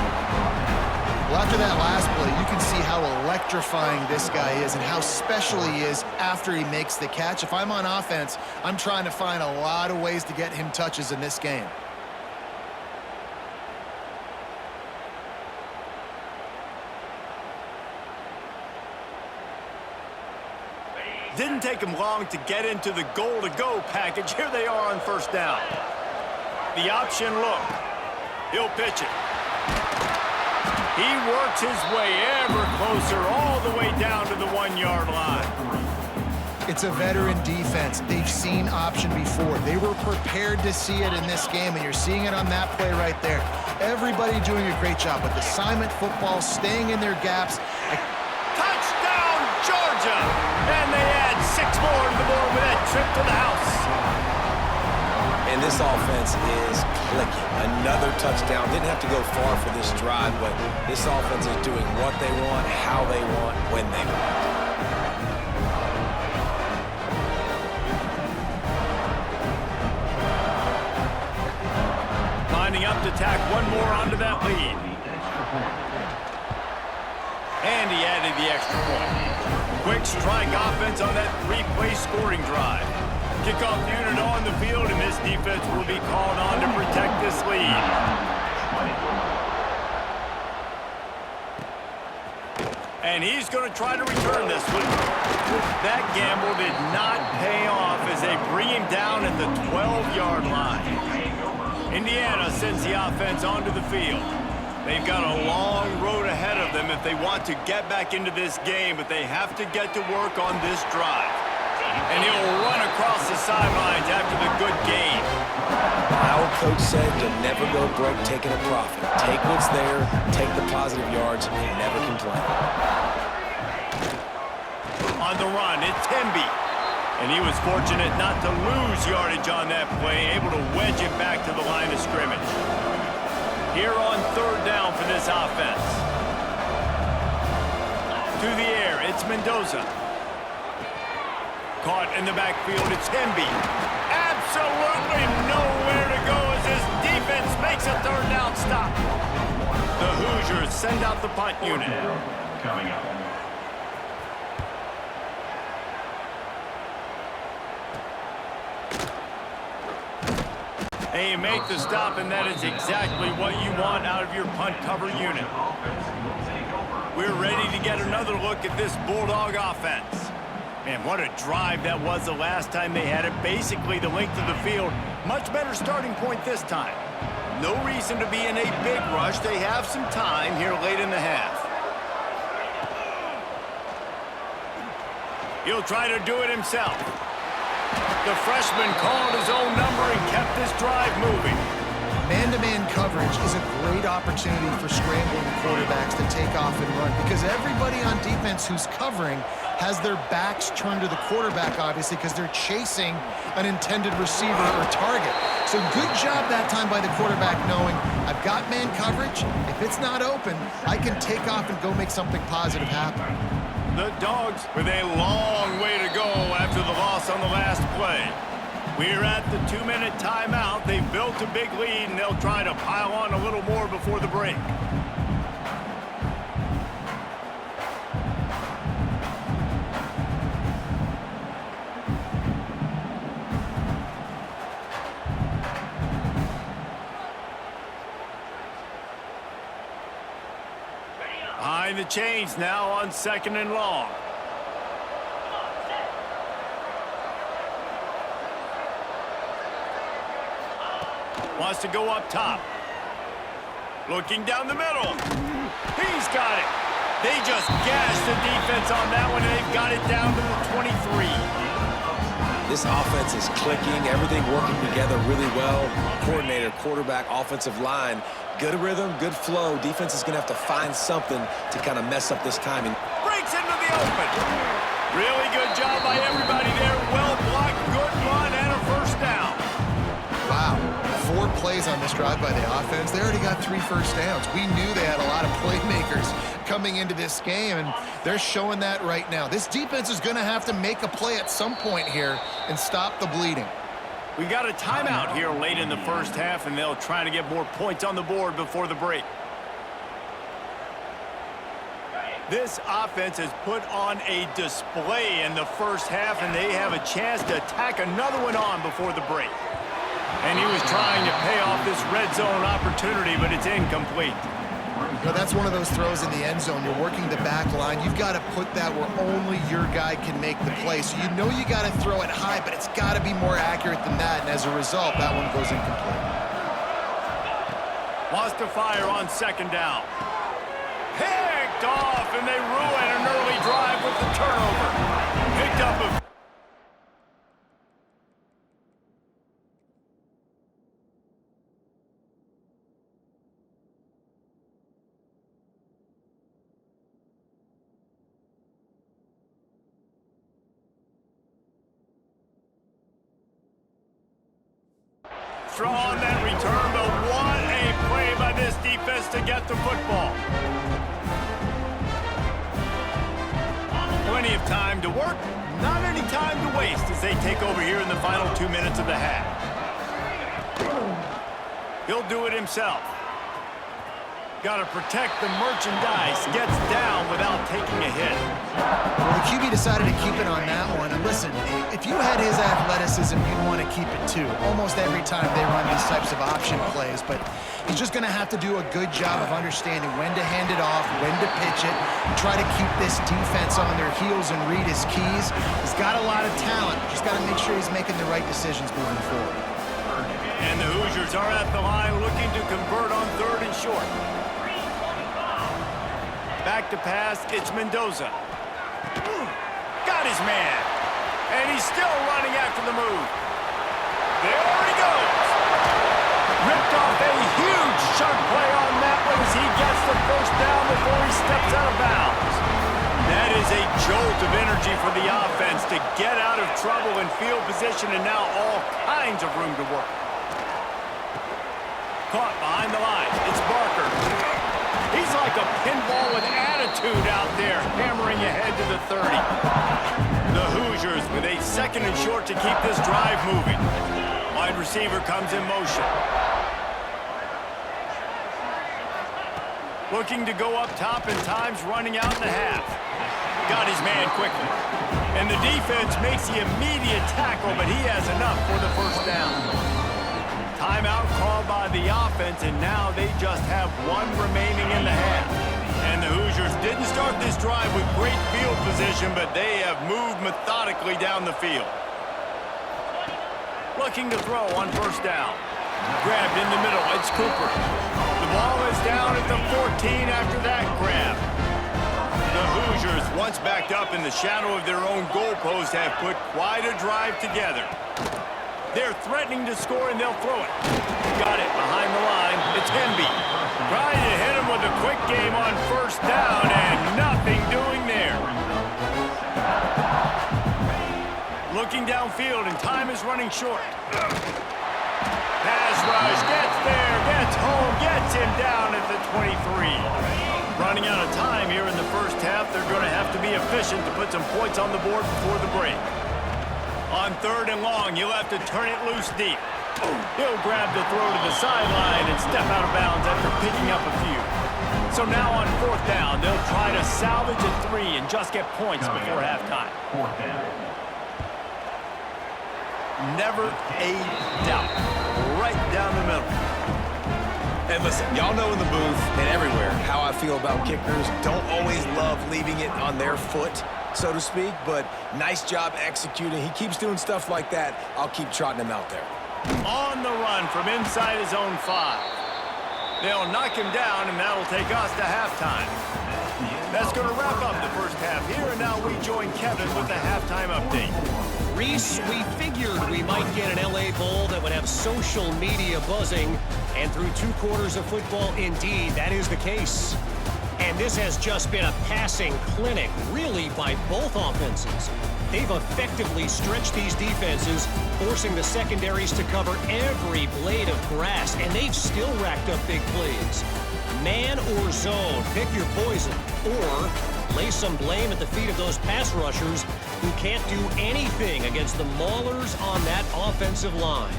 Well, after that last play, you can see how electrifying this guy is and how special he is after he makes the catch. If I'm on offense, I'm trying to find a lot of ways to get him touches in this game. Didn't take him long to get into the goal-to-go package. Here they are on first down. The option look. He'll pitch it. He works his way ever closer all the way down to the 1-yard line. It's a veteran defense. They've seen option before. They were prepared to see it in this game, and you're seeing it on that play right there. Everybody doing a great job with assignment football, staying in their gaps. Touchdown, Georgia! And they add 6 more to the board with that trip to the house. And this offense is clicking. Another touchdown. Didn't have to go far for this drive, but this offense is doing what they want, how they want, when they want. Lining up to tack one more onto that lead. And he added the extra point. Quick strike offense on that 3-play scoring drive. Kickoff unit on the field, and this defense will be called on to protect this lead. And he's going to try to return this one. That gamble did not pay off as they bring him down at the 12-yard line. Indiana sends the offense onto the field. They've got a long road ahead of them if they want to get back into this game, but they have to get to work on this drive. And he'll run across the sidelines after the good gain. Our coach said to never go broke taking a profit. Take what's there, take the positive yards, and never complain. On the run, it's Hemby. And he was fortunate not to lose yardage on that play, able to wedge it back to the line of scrimmage. Here on third down for this offense. To the air, it's Mendoza. Caught in the backfield, it's Hemby. Absolutely nowhere to go as his defense makes a third down stop. The Hoosiers send out the punt unit. Coming up. They make the stop, and that is exactly what you want out of your punt cover unit. We're ready to get another look at this Bulldog offense. Man, what a drive that was the last time they had it. Basically the length of the field. Much better starting point this time. No reason to be in a big rush. They have some time here late in the half. He'll try to do it himself. The freshman called his own number and kept this drive moving. Man-to-man coverage is a great opportunity for scrambling quarterbacks to take off and run because everybody on defense who's covering has their backs turned to the quarterback, obviously, because they're chasing an intended receiver or target. So good job that time by the quarterback knowing I've got man coverage. If it's not open, I can take off and go make something positive happen. The Dogs with a long way to go after the loss on the last play. We're at the 2-minute timeout. They've built a big lead, and they'll try to pile on a little more before the break. Behind the chains now on 2nd and long. Wants to go up top. Looking down the middle. He's got it. They just gashed the defense on that one, and they've got it down to the 23. This offense is clicking, everything working together really well. Coordinator, quarterback, offensive line, good rhythm, good flow. Defense is going to have to find something to kind of mess up this timing. Breaks into the open. Really good job by everybody there. Well blocked, good run, and a first down. Wow. 4 plays on this drive by the offense. They already got 3 first downs. We knew they had a lot of playmakers coming into this game, and they're showing that right now. This defense is going to have to make a play at some point here and stop the bleeding. We got a timeout here late in the first half, and they'll try to get more points on the board before the break. This offense has put on a display in the first half, and they have a chance to tack another one on before the break. And he was trying to pay off this red zone opportunity, but it's incomplete. You know, that's one of those throws in the end zone. You're working the back line. You've got to put that where only your guy can make the play. So you know you got to throw it high, but it's got to be more accurate than that. And as a result, that one goes incomplete. Wants to fire on 2nd down. Picked off, and they ruin an early drive with the turnover. Picked up a on that return, but what a play by this defense to get the football. Plenty of time to work, not any time to waste as they take over here in the final 2 minutes of the half. He'll do it himself. Got to protect the merchandise. Gets down without taking a hit. Well, the QB decided to keep it on that one. And listen, if you had his athleticism, you'd want to keep it too. Almost every time they run these types of option plays. But he's just going to have to do a good job of understanding when to hand it off, when to pitch it, and try to keep this defense on their heels and read his keys. He's got a lot of talent. Just got to make sure he's making the right decisions moving forward. And the Hoosiers are at the line looking to convert on 3rd and short. Back to pass, it's Mendoza. Got his man. And he's still running after the move. There he goes. Ripped off a huge chunk play on that one as he gets the first down before he steps out of bounds. That is a jolt of energy for the offense to get out of trouble in field position, and now all kinds of room to work. Caught behind the line. It's Barker. He's like a pinball with attitude out there, hammering ahead to the 30. The Hoosiers with a 2nd and short to keep this drive moving. Wide receiver comes in motion. Looking to go up top, and time's running out in the half. Got his man quickly. And the defense makes the immediate tackle, but he has enough for the first down. Timeout called by the offense, and now they just have 1 remaining in the half. And the Hoosiers didn't start this drive with great field position, but they have moved methodically down the field. Looking to throw on 1st down. Grabbed in the middle, it's Cooper. The ball is down at the 14 after that grab. The Hoosiers, once backed up in the shadow of their own goalpost, have put quite a drive together. They're threatening to score, and they'll throw it. Got it behind the can be. Trying to hit him with a quick game on first down, and nothing doing there. Looking downfield, and time is running short. Pass rush, gets there, gets home, gets him down at the 23. Running out of time here in the first half. They're going to have to be efficient to put some points on the board before the break. On 3rd and long, he'll have to turn it loose deep. He'll grab the throw to the sideline and step out of bounds after picking up a few. So now on 4th down, they'll try to salvage a 3 and just get points before halftime. 4th down. Never a doubt. Right down the middle. And listen, y'all know in the booth and everywhere how I feel about kickers. Don't always love leaving it on their foot, so to speak, but nice job executing. He keeps doing stuff like that. I'll keep trotting him out there. On the run from inside his own 5. They'll knock him down, and that'll take us to halftime. That's going to wrap up the first half here, and now we join Kevin with the halftime update. Reese, we figured we might get an LA Bowl that would have social media buzzing, and through 2 quarters of football, indeed, that is the case. And this has just been a passing clinic, really, by both offenses. They've effectively stretched these defenses, forcing the secondaries to cover every blade of grass, and they've still racked up big plays. Man or zone, pick your poison, or lay some blame at the feet of those pass rushers who can't do anything against the maulers on that offensive line.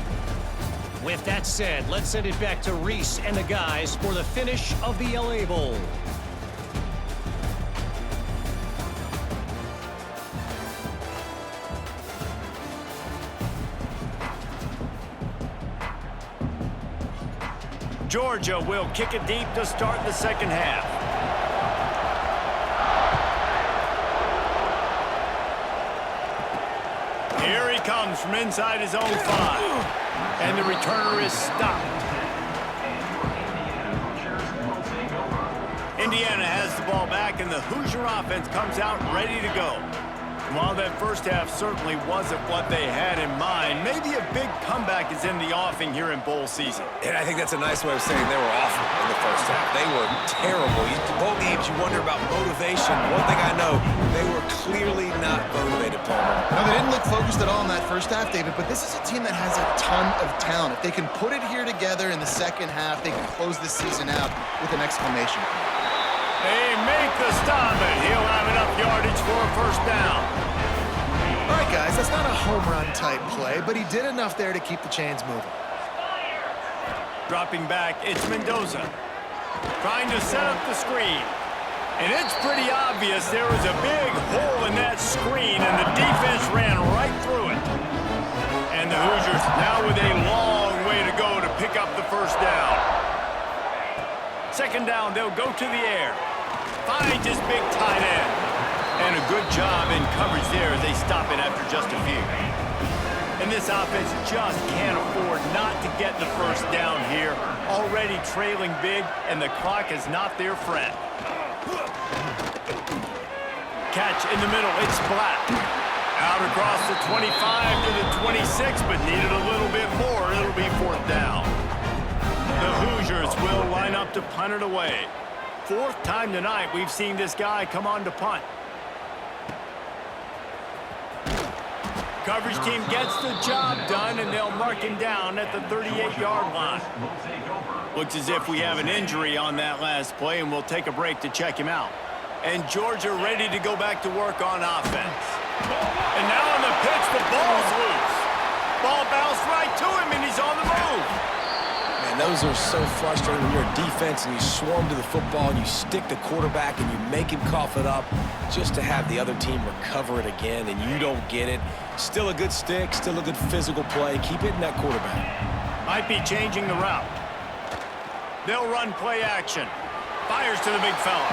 With that said, let's send it back to Reese and the guys for the finish of the LA Bowl. Georgia will kick it deep to start the second half. Here he comes from inside his own 5. And the returner is stopped. Indiana has the ball back, and the Hoosier offense comes out ready to go. While that first half certainly wasn't what they had in mind, maybe a big comeback is in the offing here in bowl season. And I think that's a nice way of saying they were awful in the first half. They were terrible. Bowl games, you wonder about motivation. One thing I know, they were clearly not motivated, Palmer. No, they didn't look focused at all in that first half, David, but this is a team that has a ton of talent. If they can put it here together in the second half, they can close this season out with an exclamation point. They make the stop, and he'll have enough yardage for a first down. All right, guys, that's not a home run type play, but he did enough there to keep the chains moving. Dropping back, it's Mendoza. Trying to set up the screen. And it's pretty obvious there was a big hole in that screen, and the defense ran right through it. And the Hoosiers now with a long way to go to pick up the first down. Second down, they'll go to the air. Finds his big tight end. And a good job in coverage there as they stop it after just a few. And this offense just can't afford not to get the first down here. Already trailing big, and the clock is not their friend. Catch in the middle, it's Black. Out across the 25 to the 26, but needed a little bit more. It'll be 4th down. The Hoosiers will line up to punt it away. 4th time tonight we've seen this guy come on to punt. Coverage team gets the job done, and they'll mark him down at the 38-yard line. Looks as if we have an injury on that last play, and we'll take a break to check him out. And Georgia ready to go back to work on offense. And now on the pitch, the ball's loose. Ball bounced right to him, and he's on the move. Man, those are so frustrating when you're a defense and you swarm to the football and you stick the quarterback and you make him cough it up just to have the other team recover it again, and you don't get it. Still a good stick, still a good physical play. Keep hitting that quarterback. Might be changing the route. They'll run play action. Fires to the big fella.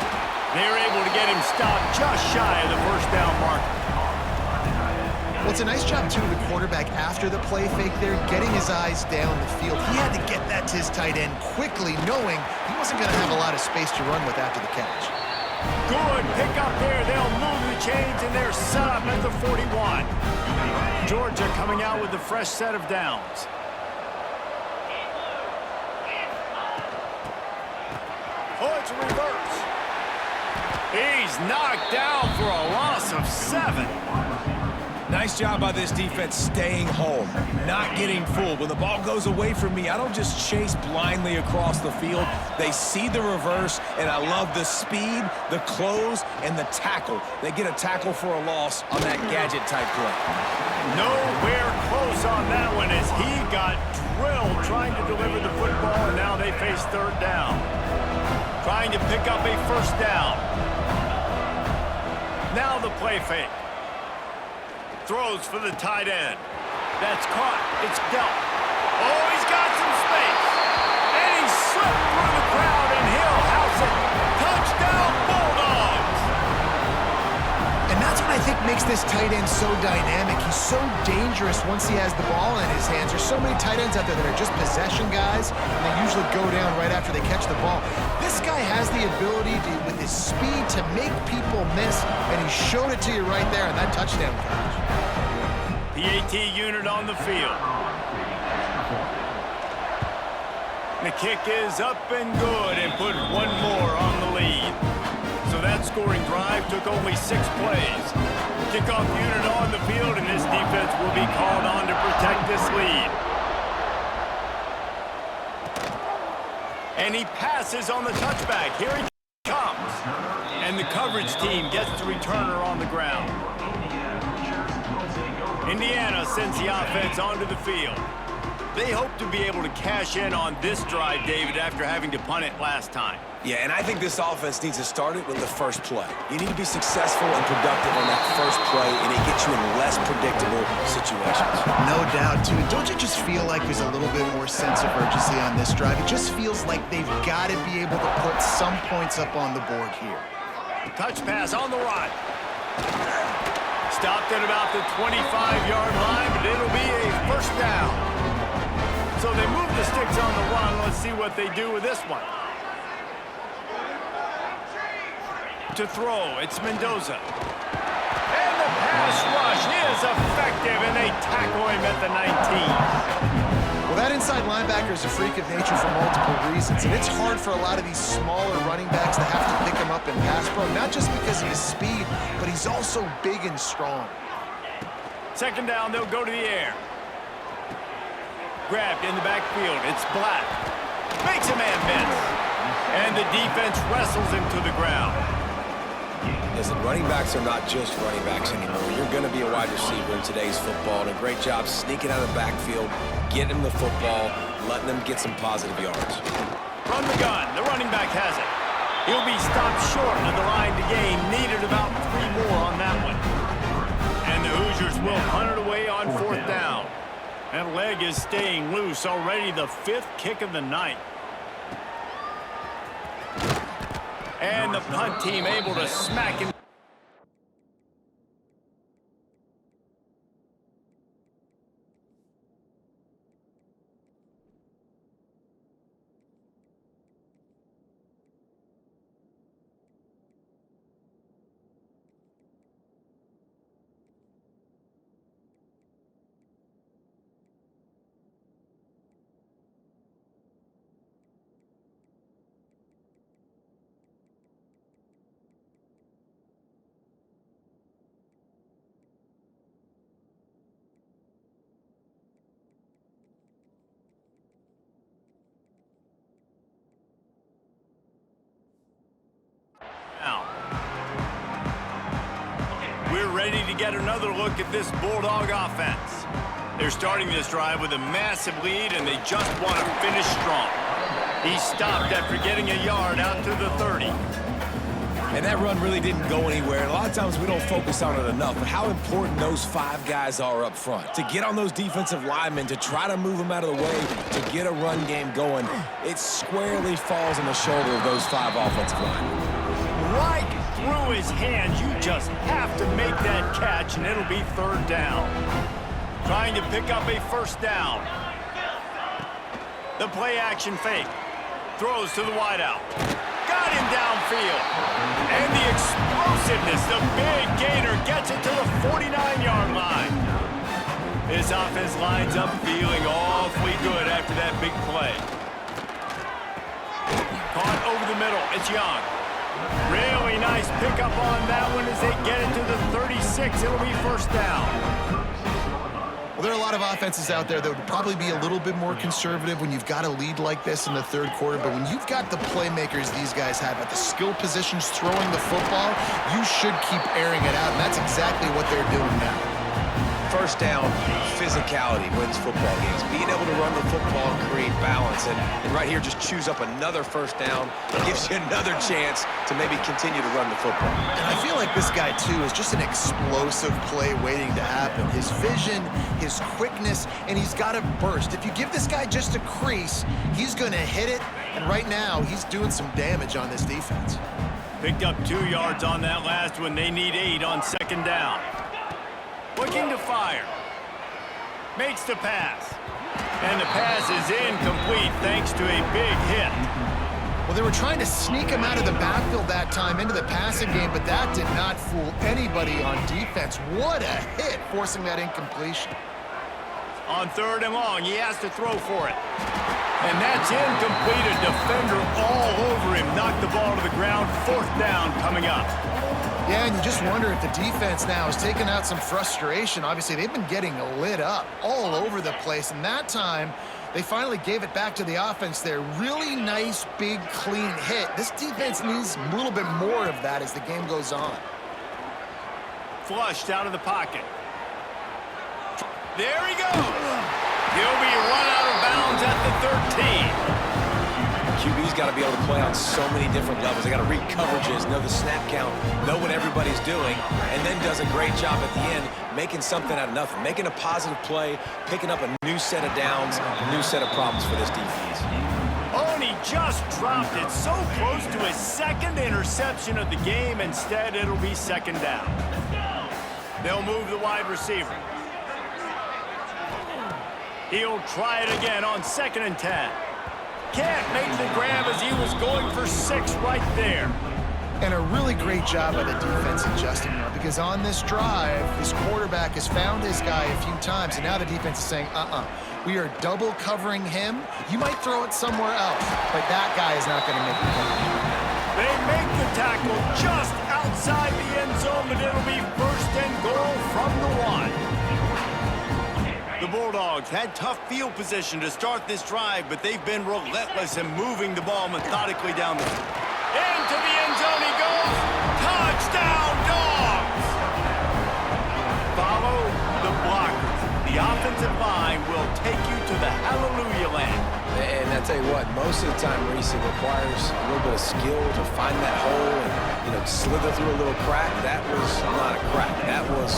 They're able to get him stopped just shy of the first down mark. Well, it's a nice job, too, of the quarterback after the play fake there, getting his eyes down the field. He had to get that to his tight end quickly, knowing he wasn't going to have a lot of space to run with after the catch. Good pick up there. They'll move the chains, and they're set up at the 41. Georgia coming out with a fresh set of downs. to reverse. He's knocked down for a loss of 7. Nice job by this defense staying home, not getting fooled. When the ball goes away from me, I don't just chase blindly across the field. They see the reverse, and I love the speed, the close, and the tackle. They get a tackle for a loss on that gadget-type play. Nowhere close on that one as he got drilled trying to deliver the football, and now they face 3rd down. Trying to pick up a 1st down. Now the play fake. Throws for the tight end. That's caught. It's dealt. Oh, he's got some space. And he slipped through the crowd, and he'll house it. Touchdown, Bulldogs! And that's what I think makes this tight end so dynamic. He's so dangerous once he has the ball in his hands. There's so many tight ends out there that are just possession guys, and they usually go down right after they catch the ball. This guy has the ability to, with his speed, to make people miss, and he showed it to you right there in that touchdown catch. PAT unit on the field. The kick is up and good and put one more on the lead. So that scoring drive took only 6 plays. Kickoff unit on the field, and this defense will be called on to protect this lead. And he passes on the touchback. Here he comes. And the coverage team gets the returner on the ground. Indiana sends the offense onto the field. They hope to be able to cash in on this drive, David, after having to punt it last time. Yeah, and I think this offense needs to start it with the first play. You need to be successful and productive on that first play, and it gets you in less predictable situations. No doubt, too. Don't you just feel like there's a little bit more sense of urgency on this drive? It just feels like they've got to be able to put some points up on the board here. Touch pass on the right. Stopped at about the 25-yard line, but it'll be a 1st down. So they move the sticks on the run. Let's see what they do with this one. To throw, it's Mendoza. And the pass rush is effective, and they tackle him at the 19. Well, that inside linebacker is a freak of nature for multiple reasons, and it's hard for a lot of these smaller running backs to have to pick him up in pass pro, not just because of his speed, but he's also big and strong. 2nd down, they'll go to the air. Grabbed in the backfield, it's Black. Makes a man miss. And the defense wrestles him to the ground. Listen, running backs are not just running backs anymore. You're going to be a wide receiver in today's football, and a great job sneaking out of the backfield, getting him the football, letting them get some positive yards. From the gun, the running back has it. He'll be stopped short of the line to gain. Needed about 3 more on that one. And the Hoosiers will punt it away on 4th down. That leg is staying loose. Already the 5th kick of the night. And the punt team able to smack him. Now, we're ready to get another look at this Bulldog offense. They're starting this drive with a massive lead, and they just want to finish strong. He stopped after getting a yard out to the 30. And that run really didn't go anywhere. And a lot of times we don't focus on it enough, but how important those 5 guys are up front. To get on those defensive linemen, to try to move them out of the way, to get a run game going, it squarely falls on the shoulder of those 5 offensive linemen. Right through his hands. You just have to make that catch, and it'll be 3rd down. Trying to pick up a 1st down. The play action fake. Throws to the wideout. Got him downfield. And the explosiveness, the big gainer gets it to the 49-yard line. This offense lines up feeling awfully good after that big play. Caught over the middle. It's Young. Really nice pickup on that one as they get it to the 36. It'll be first down. Well, there are a lot of offenses out there that would probably be a little bit more conservative when you've got a lead like this in the third quarter, but when you've got the playmakers these guys have at the skill positions throwing the football, you should keep airing it out, and that's exactly what they're doing now. First down, physicality wins football games. Being able to run the football and create balance. And right here, just choose up another first down. Gives you another chance to maybe continue to run the football. And I feel like this guy, too, is just an explosive play waiting to happen. His vision, his quickness, and he's got a burst. If you give this guy just a crease, he's going to hit it. And right now, he's doing some damage on this defense. Picked up 2 yards on that last one. They need 8 on second down. Looking to fire. Makes the pass. And the pass is incomplete thanks to a big hit. Well, they were trying to sneak him out of the backfield that time into the passing game, but that did not fool anybody on defense. What a hit, forcing that incompletion. On third and long, he has to throw for it. And that's incomplete. A defender all over him. Knocked the ball to the ground. Fourth down coming up. Yeah, and you just wonder if the defense now is taking out some frustration. Obviously, they've been getting lit up all over the place, and that time, they finally gave it back to the offense there. Really nice, big, clean hit. This defense needs a little bit more of that as the game goes on. Flushed out of the pocket. There he goes. He'll be run out of bounds at the 13. QB's got to be able to play on so many different levels. They got to read coverages, know the snap count, know what everybody's doing, and then does a great job at the end making something out of nothing, making a positive play, picking up a new set of downs, a new set of problems for this defense. Oh, and he just dropped it so close to his second interception of the game. Instead, it'll be second down. They'll move the wide receiver. He'll try it again on 2nd and 10. Can't make the grab as he was going for 6 right there. And a really great job by the defense adjusting now, because on this drive, this quarterback has found his guy a few times, and now the defense is saying, we are double covering him. You might throw it somewhere else, but that guy is not going to make the coverage. They make the tackle just outside the end zone, but it'll be first and goal from the 1. The Bulldogs had tough field position to start this drive, but they've been relentless in moving the ball methodically down the field. Into the end zone he goes. Touchdown, Dogs! Follow the blockers. The offensive line will take you to the hallelujah land. And I tell you what, most of the time, Reese, it requires a little bit of skill to find that hole and, slither through a little crack. That was not a crack. That was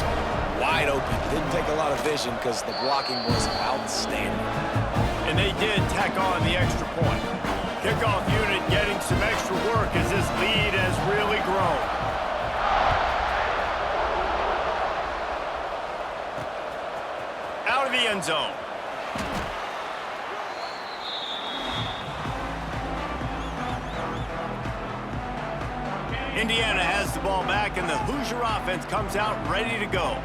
wide open. Didn't take a lot of vision because the blocking was outstanding. And they did tack on the extra point. Kickoff unit getting some extra work as this lead has really grown. Out of the end zone. Indiana has the ball back, and the Hoosier offense comes out ready to go.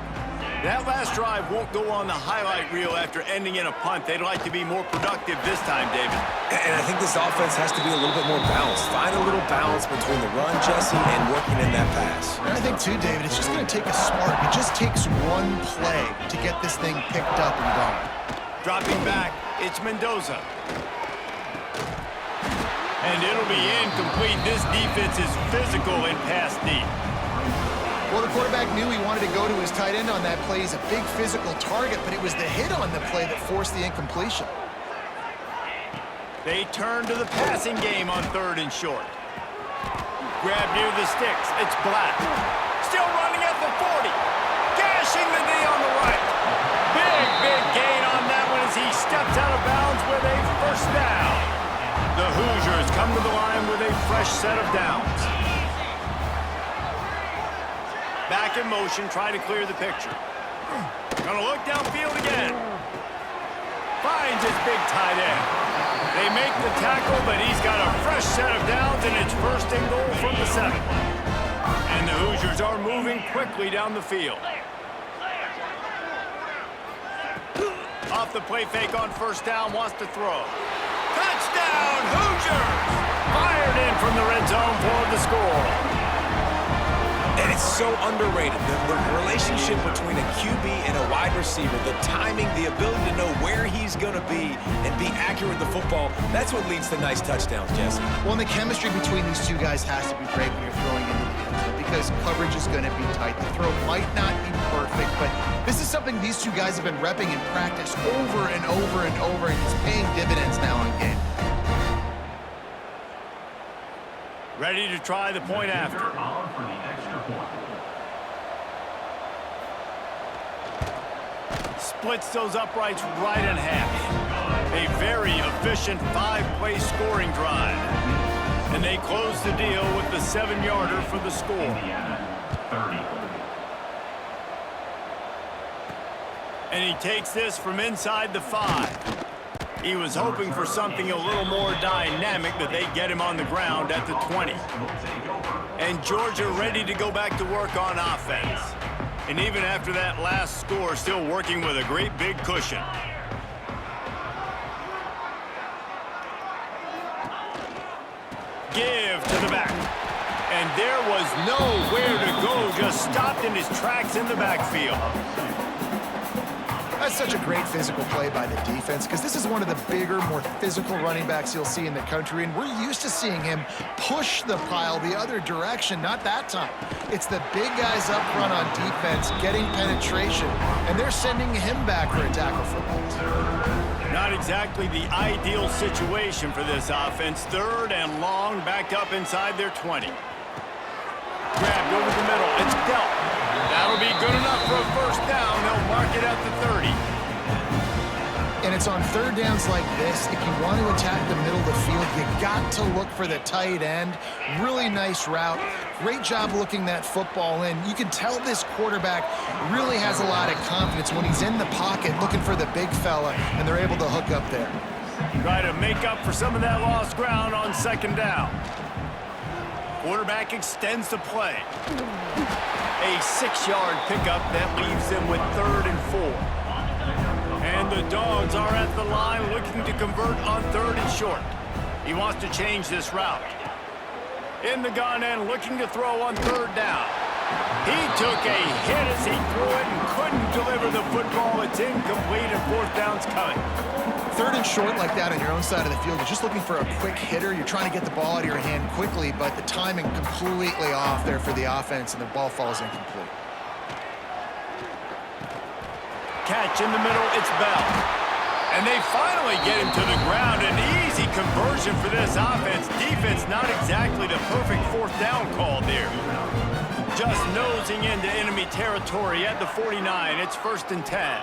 That last drive won't go on the highlight reel after ending in a punt. They'd like to be more productive this time, David. And I think this offense has to be a little bit more balanced. Find a little balance between the run, Jesse, and working in that pass. And I think, too, David, it's just going to take a spark. It just takes one play to get this thing picked up and going. Dropping back, it's Mendoza. And it'll be incomplete. This defense is physical in pass deep. Well, the quarterback knew he wanted to go to his tight end on that play. He's a big physical target, but it was the hit on the play that forced the incompletion. They turn to the passing game on 3rd and short. Grab near the sticks. It's Black. Still running at the 40. Gashing the knee on the right. Big gain on that one as he steps out of bounds with a first down. The Hoosiers come to the line with a fresh set of downs. Back in motion, trying to clear the picture. Gonna look downfield again. Finds his big tight end. They make the tackle, but he's got a fresh set of downs, and it's first and goal from the 7. And the Hoosiers are moving quickly down the field. Off the play fake on first down, wants to throw. Touchdown, Hoosiers! Fired in for from the red zone for the score. And it's so underrated. The relationship between a QB and a wide receiver, the timing, the ability to know where he's going to be and be accurate with the football, that's what leads to nice touchdowns, Jesse. Well, and the chemistry between these two guys has to be great when you're throwing into the end zone because coverage is going to be tight. The throw might not be perfect, but this is something these two guys have been repping in practice over and over and over, and it's paying dividends now on game. Ready to try the point after. On for the extra point. Splits those uprights right in half. A very efficient 5-play scoring drive. And they close the deal with the 7-yarder for the score. Indiana, 30. And he takes this from inside the 5. He was hoping for something a little more dynamic, but they get him on the ground at the 20. And Georgia ready to go back to work on offense. And even after that last score, still working with a great big cushion. Give to the back. And there was nowhere to go, just stopped in his tracks in the backfield. That's such a great physical play by the defense because this is one of the bigger, more physical running backs you'll see in the country, and we're used to seeing him push the pile the other direction. Not that time. It's the big guys up front on defense getting penetration, and they're sending him back for a tackle for loss. Not exactly the ideal situation for this offense. 3rd and long, back up inside their 20. Grabbed over the middle. It's dealt. That'll be good enough for a first down. They'll mark it at the 30. And it's on 3rd downs like this. If you want to attack the middle of the field, you got to look for the tight end. Really nice route. Great job looking that football in. You can tell this quarterback really has a lot of confidence when he's in the pocket looking for the big fella, and they're able to hook up there. Try to make up for some of that lost ground on 2nd down. Quarterback extends the play. A 6-yard pickup that leaves them with 3rd and 4. And the Dogs are at the line looking to convert on 3rd and short. He wants to change this route. In the gun and looking to throw on 3rd down. He took a hit as he threw it and couldn't deliver the football. It's incomplete and 4th down's coming. 3rd and short like that on your own side of the field, you're just looking for a quick hitter. You're trying to get the ball out of your hand quickly, but the timing completely off there for the offense, and the ball falls incomplete. Catch in the middle, it's Bell. And they finally get him to the ground. An easy conversion for this offense. Defense not exactly the perfect 4th down call there. Just nosing into enemy territory at the 49. It's 1st and 10.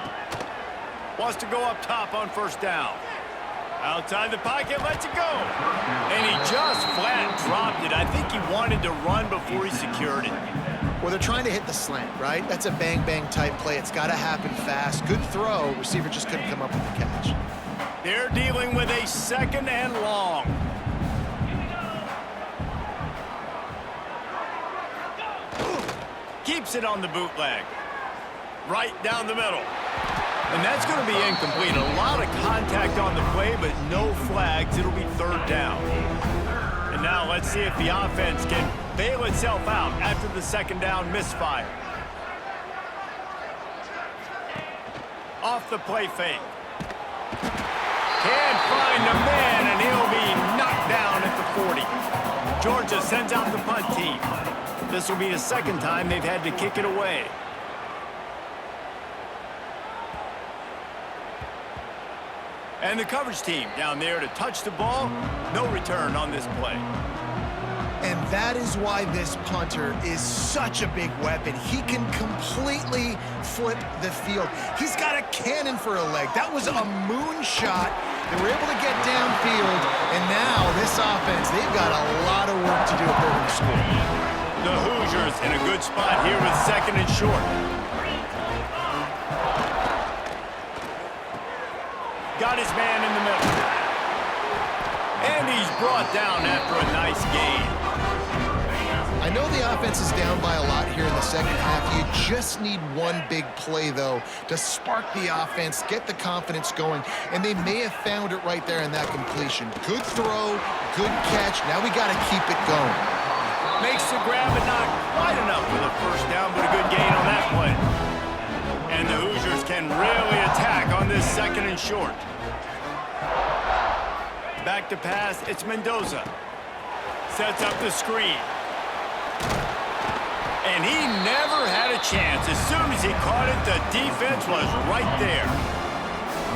Wants to go up top on 1st down. Outside the pocket, lets it go. And he just flat dropped it. I think he wanted to run before he secured it. Well, they're trying to hit the slant, right? That's a bang-bang type play. It's got to happen fast. Good throw. Receiver just couldn't come up with the catch. They're dealing with a 2nd and long. Keeps it on the bootleg. Right down the middle. And that's going to be incomplete. A lot of contact on the play, but no flags. It'll be 3rd down. And now let's see if the offense can bail itself out after the 2nd down misfire. Off the play fake. Can't find the man, and he'll be knocked down at the 40. Georgia sends out the punt team. This will be the 2nd time they've had to kick it away. And the coverage team down there to touch the ball. No return on this play. And that is why this punter is such a big weapon. He can completely flip the field. He's got a cannon for a leg. That was a moonshot. They were able to get downfield, and now this offense, they've got a lot of work to do if they're going to score. The Hoosiers in a good spot here with 2nd and short. Got his man in the middle. And he's brought down after a nice gain. I know the offense is down by a lot here in the second half. You just need one big play, though, to spark the offense, get the confidence going, and they may have found it right there in that completion. Good throw, good catch. Now we got to keep it going. Makes the grab, but not quite enough for the first down, but a good gain on that play. And the Hoosiers can really attack on this second and short. Back to pass, it's Mendoza. Sets up the screen. And he never had a chance. As soon as he caught it, the defense was right there.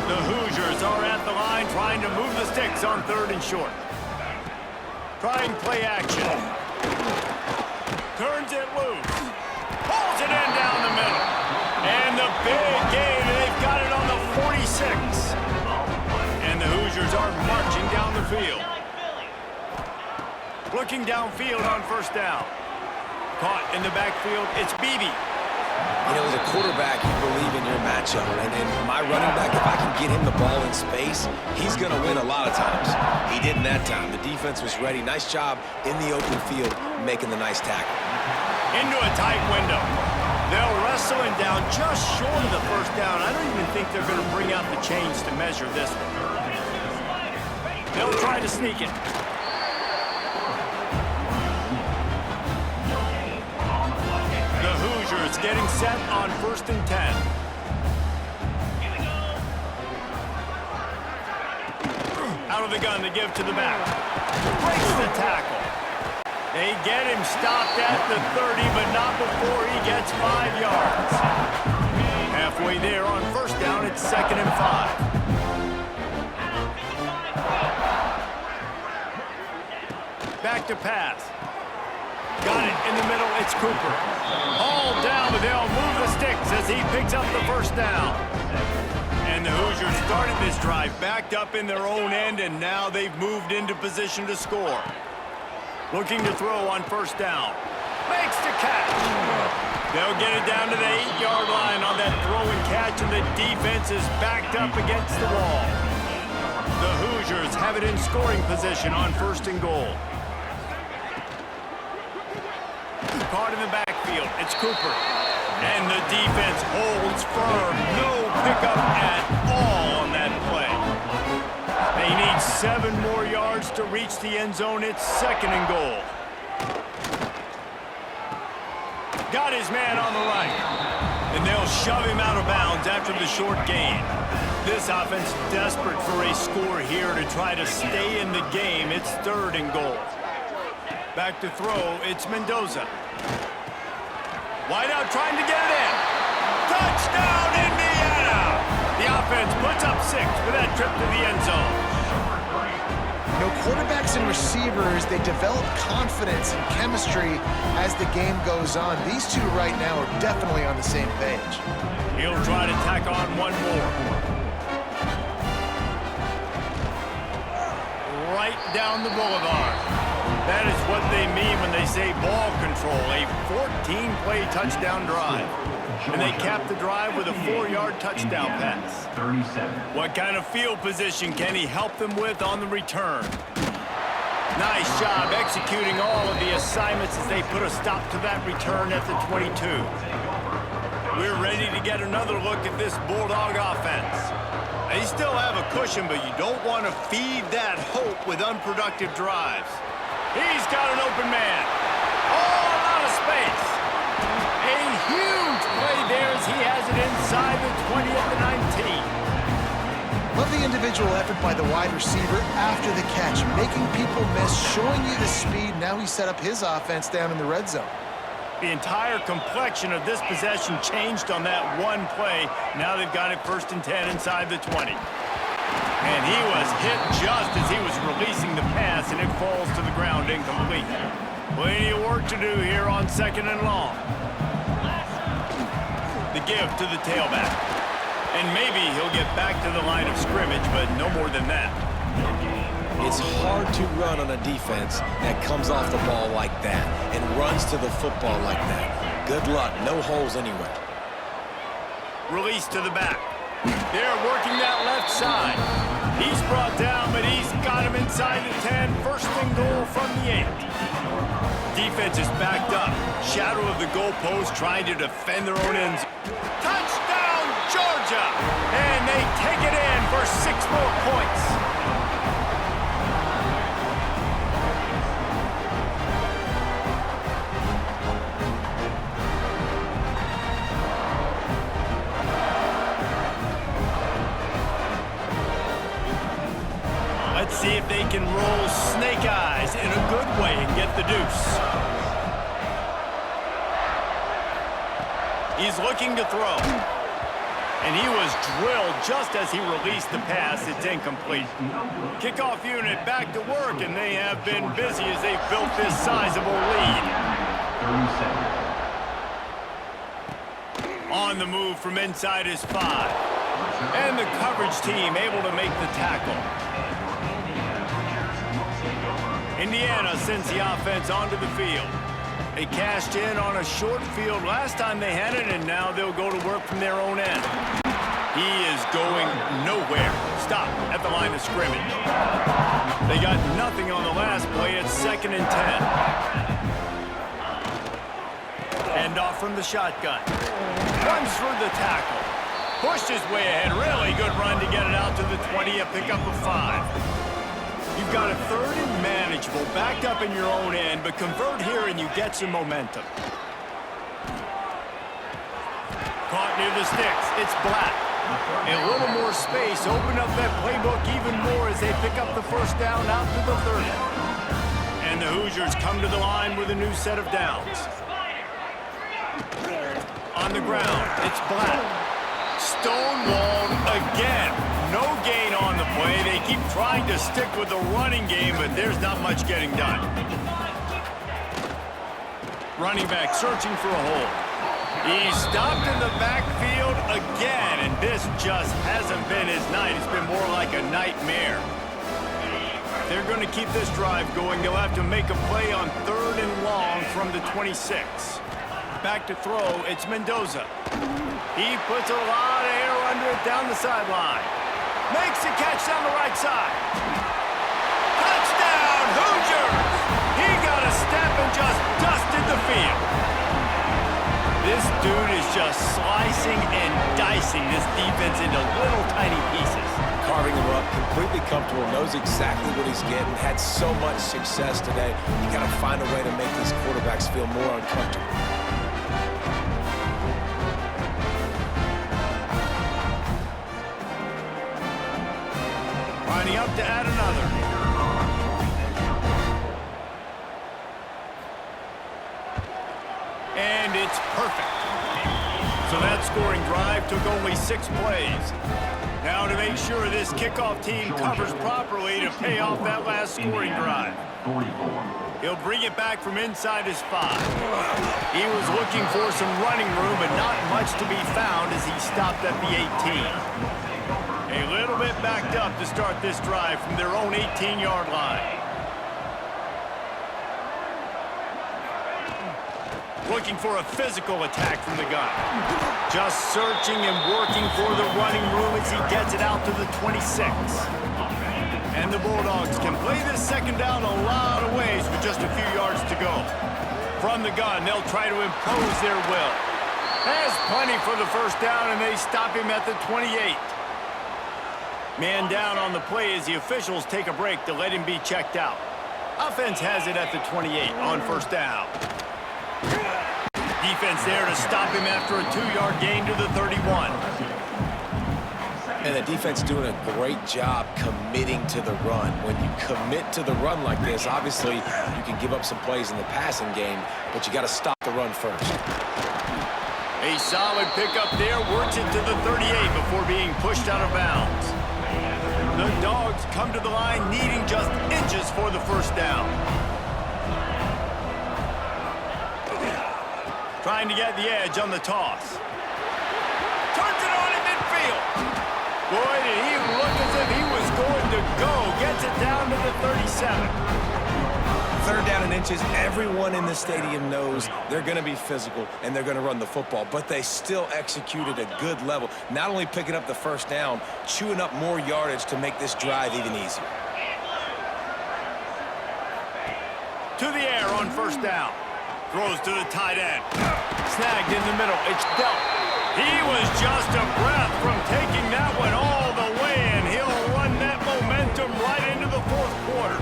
The Hoosiers are at the line trying to move the sticks on third and short. Trying play action. Turns it loose. Pulls it in down the middle. And the big gain, and they've got it on the 46. And the Hoosiers are marching down the field. Looking downfield on first down. Caught in the backfield, it's Beebe. You know, as a quarterback, you believe in your matchup. And my running back, if I can get him the ball in space, he's going to win a lot of times. He didn't that time. The defense was ready. Nice job in the open field making the nice tackle. Into a tight window. They'll wrestle him down just short of the first down. I don't even think they're going to bring out the chains to measure this one. They'll try to sneak it. The Hoosiers getting set on 1st and 10. Out of the gun to give to the back. Breaks the tackle. They get him stopped at the 30, but not before he gets 5 yards. Halfway there on first down, it's 2nd and 5. Back to pass. Got it in the middle, it's Cooper. All down, but they'll move the sticks as he picks up the first down. And the Hoosiers started this drive backed up in their own end, and now they've moved into position to score. Looking to throw on first down. Makes the catch. They'll get it down to the 8-yard line on that throw and catch, and the defense is backed up against the wall. The Hoosiers have it in scoring position on 1st and goal. Caught in the backfield, it's Cooper. And the defense holds firm. No pickup at all on that play. They need 7 more yards to reach the end zone. It's 2nd and goal. Got his man on the right. And they'll shove him out of bounds after the short gain. This offense desperate for a score here to try to stay in the game. It's 3rd and goal. Back to throw, it's Mendoza. Wide out trying to get it in. Touchdown, Indiana! The offense puts up 6 for that trip to the end zone. You know, quarterbacks and receivers, they develop confidence and chemistry as the game goes on. These two right now are definitely on the same page. He'll try to tack on one more. Right down the boulevard. That is what they mean when they say ball control, a 14-play touchdown drive. And they cap the drive with a 4-yard touchdown pass. 37. What kind of field position can he help them with on the return? Nice job executing all of the assignments as they put a stop to that return at the 22. We're ready to get another look at this Bulldog offense. They still have a cushion, but you don't want to feed that hope with unproductive drives. He's got an open man. Oh, a lot of space. A huge play there as he has it inside the 20 at the 19. Love the individual effort by the wide receiver after the catch, making people miss, showing you the speed. Now he set up his offense down in the red zone. The entire complexion of this possession changed on that one play. Now they've got it 1st and 10 inside the 20. And he was hit just as he was releasing the pass, and it falls to the ground incomplete. Plenty of work to do here on 2nd and long. The give to the tailback. And maybe he'll get back to the line of scrimmage, but no more than that. It's hard to run on a defense that comes off the ball like that and runs to the football like that. Good luck. No holes anywhere. Release to the back. They're working that left side. He's brought down, but he's got him inside the 10. 1st and goal from the 8. Defense is backed up. Shadow of the goalpost trying to defend their own ends. Touchdown, Georgia! And they take it in for 6 more points. Let's see if they can roll snake eyes in a good way and get the deuce. He's looking to throw. And he was drilled just as he released the pass. It's incomplete. Kickoff unit back to work, and they have been busy as they've built this sizable lead. On the move from inside his 5. And the coverage team able to make the tackle. Indiana sends the offense onto the field. They cashed in on a short field last time they had it, and now they'll go to work from their own end. He is going nowhere. Stop at the line of scrimmage. They got nothing on the last play. It's 2nd and 10. Hand off from the shotgun. Runs through the tackle. Pushed his way ahead. Really good run to get it out to the 20, a pickup of 5. You've got a 3rd and manageable, backed up in your own end, but convert here and you get some momentum. Caught near the sticks. It's Black. A little more space. Open up that playbook even more as they pick up the first down out to the 30. And the Hoosiers come to the line with a new set of downs. On the ground, it's Black. Stonewalled again. No gain on the play. They keep trying to stick with the running game, but there's not much getting done. Running back searching for a hole. He's stopped in the backfield again, and this just hasn't been his night. It's been more like a nightmare. They're going to keep this drive going. They'll have to make a play on 3rd and long from the 26. Back to throw, it's Mendoza. He puts a lot of air under it down the sideline. Makes the catch down the right side. Touchdown, Hoosiers! He got a step and just dusted the field. This dude is just slicing and dicing this defense into little tiny pieces. Carving him up, completely comfortable, knows exactly what he's getting, had so much success today. You got to find a way to make these quarterbacks feel more uncomfortable. Lining up to add another. And it's perfect. So that scoring drive took only 6 plays. Now to make sure this kickoff team covers properly to pay off that last scoring drive. He'll bring it back from inside his 5. He was looking for some running room, but not much to be found as he stopped at the 18. A little bit backed up to start this drive from their own 18-yard line. Looking for a physical attack from the gun. Just searching and working for the running room as he gets it out to the 26. And the Bulldogs can play this 2nd down a lot of ways with just a few yards to go. From the gun, they'll try to impose their will. Has plenty for the first down, and they stop him at the 28. Man down on the play as the officials take a break to let him be checked out. Offense has it at the 28 on 1st down. Defense there to stop him after a 2-yard gain to the 31. And the defense doing a great job committing to the run. When you commit to the run like this, obviously you can give up some plays in the passing game, but you got to stop the run first. A solid pickup there, works it to the 38 before being pushed out of bounds. The Dogs come to the line needing just inches for the first down. Trying to get the edge on the toss. Turns it on in midfield. Boy, did he look as if he was going to go. Gets it down to the 37. 3rd down and inches. Everyone in the stadium knows they're going to be physical and they're going to run the football, but they still executed a good level. Not only picking up the first down, chewing up more yardage to make this drive even easier. To the air on first down. Throws to the tight end. Snagged in the middle. It's dealt. He was just a breath from taking that one all the way, and he'll run that momentum right into the fourth quarter.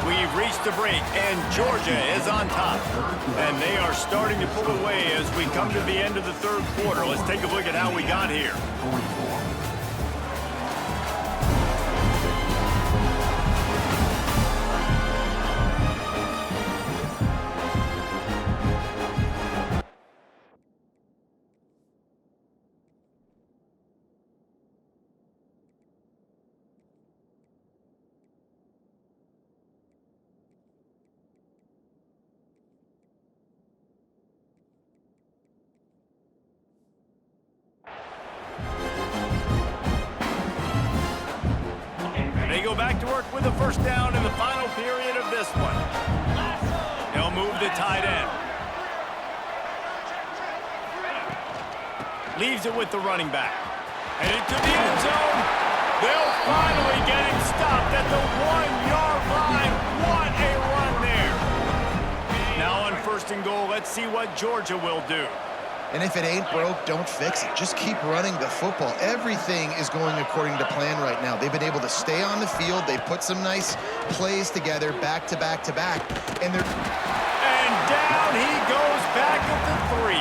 We've reached the break, and Georgia is on top. And they are starting to pull away as we come to the end of the third quarter. Let's take a look at how we got here. They go back to work with a first down in the final period of this one. They'll move the tight end. Leaves it with the running back. And into the end zone. They'll finally get him stopped at the 1-yard line. What a run there. Now on first and goal, let's see what Georgia will do. And if it ain't broke, don't fix it. Just keep running the football. Everything is going according to plan right now. They've been able to stay on the field. They put some nice plays together, back to back to back. And down he goes back at the 3.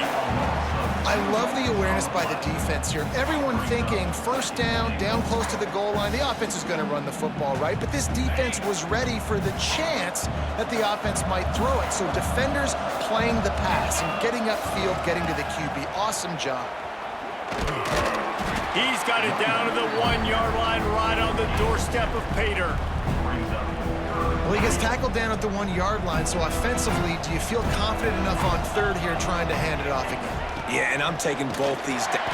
I love the awareness by the defense here. Everyone thinking first down close to the goal line. The offense is going to run the football, right? But this defense was ready for the chance that the offense might throw it. So defenders playing the pass and getting upfield, getting to the QB. Awesome job. He's got it down to the 1-yard line right on the doorstep of Pater. Well, he gets tackled down at the 1-yard line, so offensively, do you feel confident enough on third here trying to hand it off again? Yeah, and I'm taking both these down.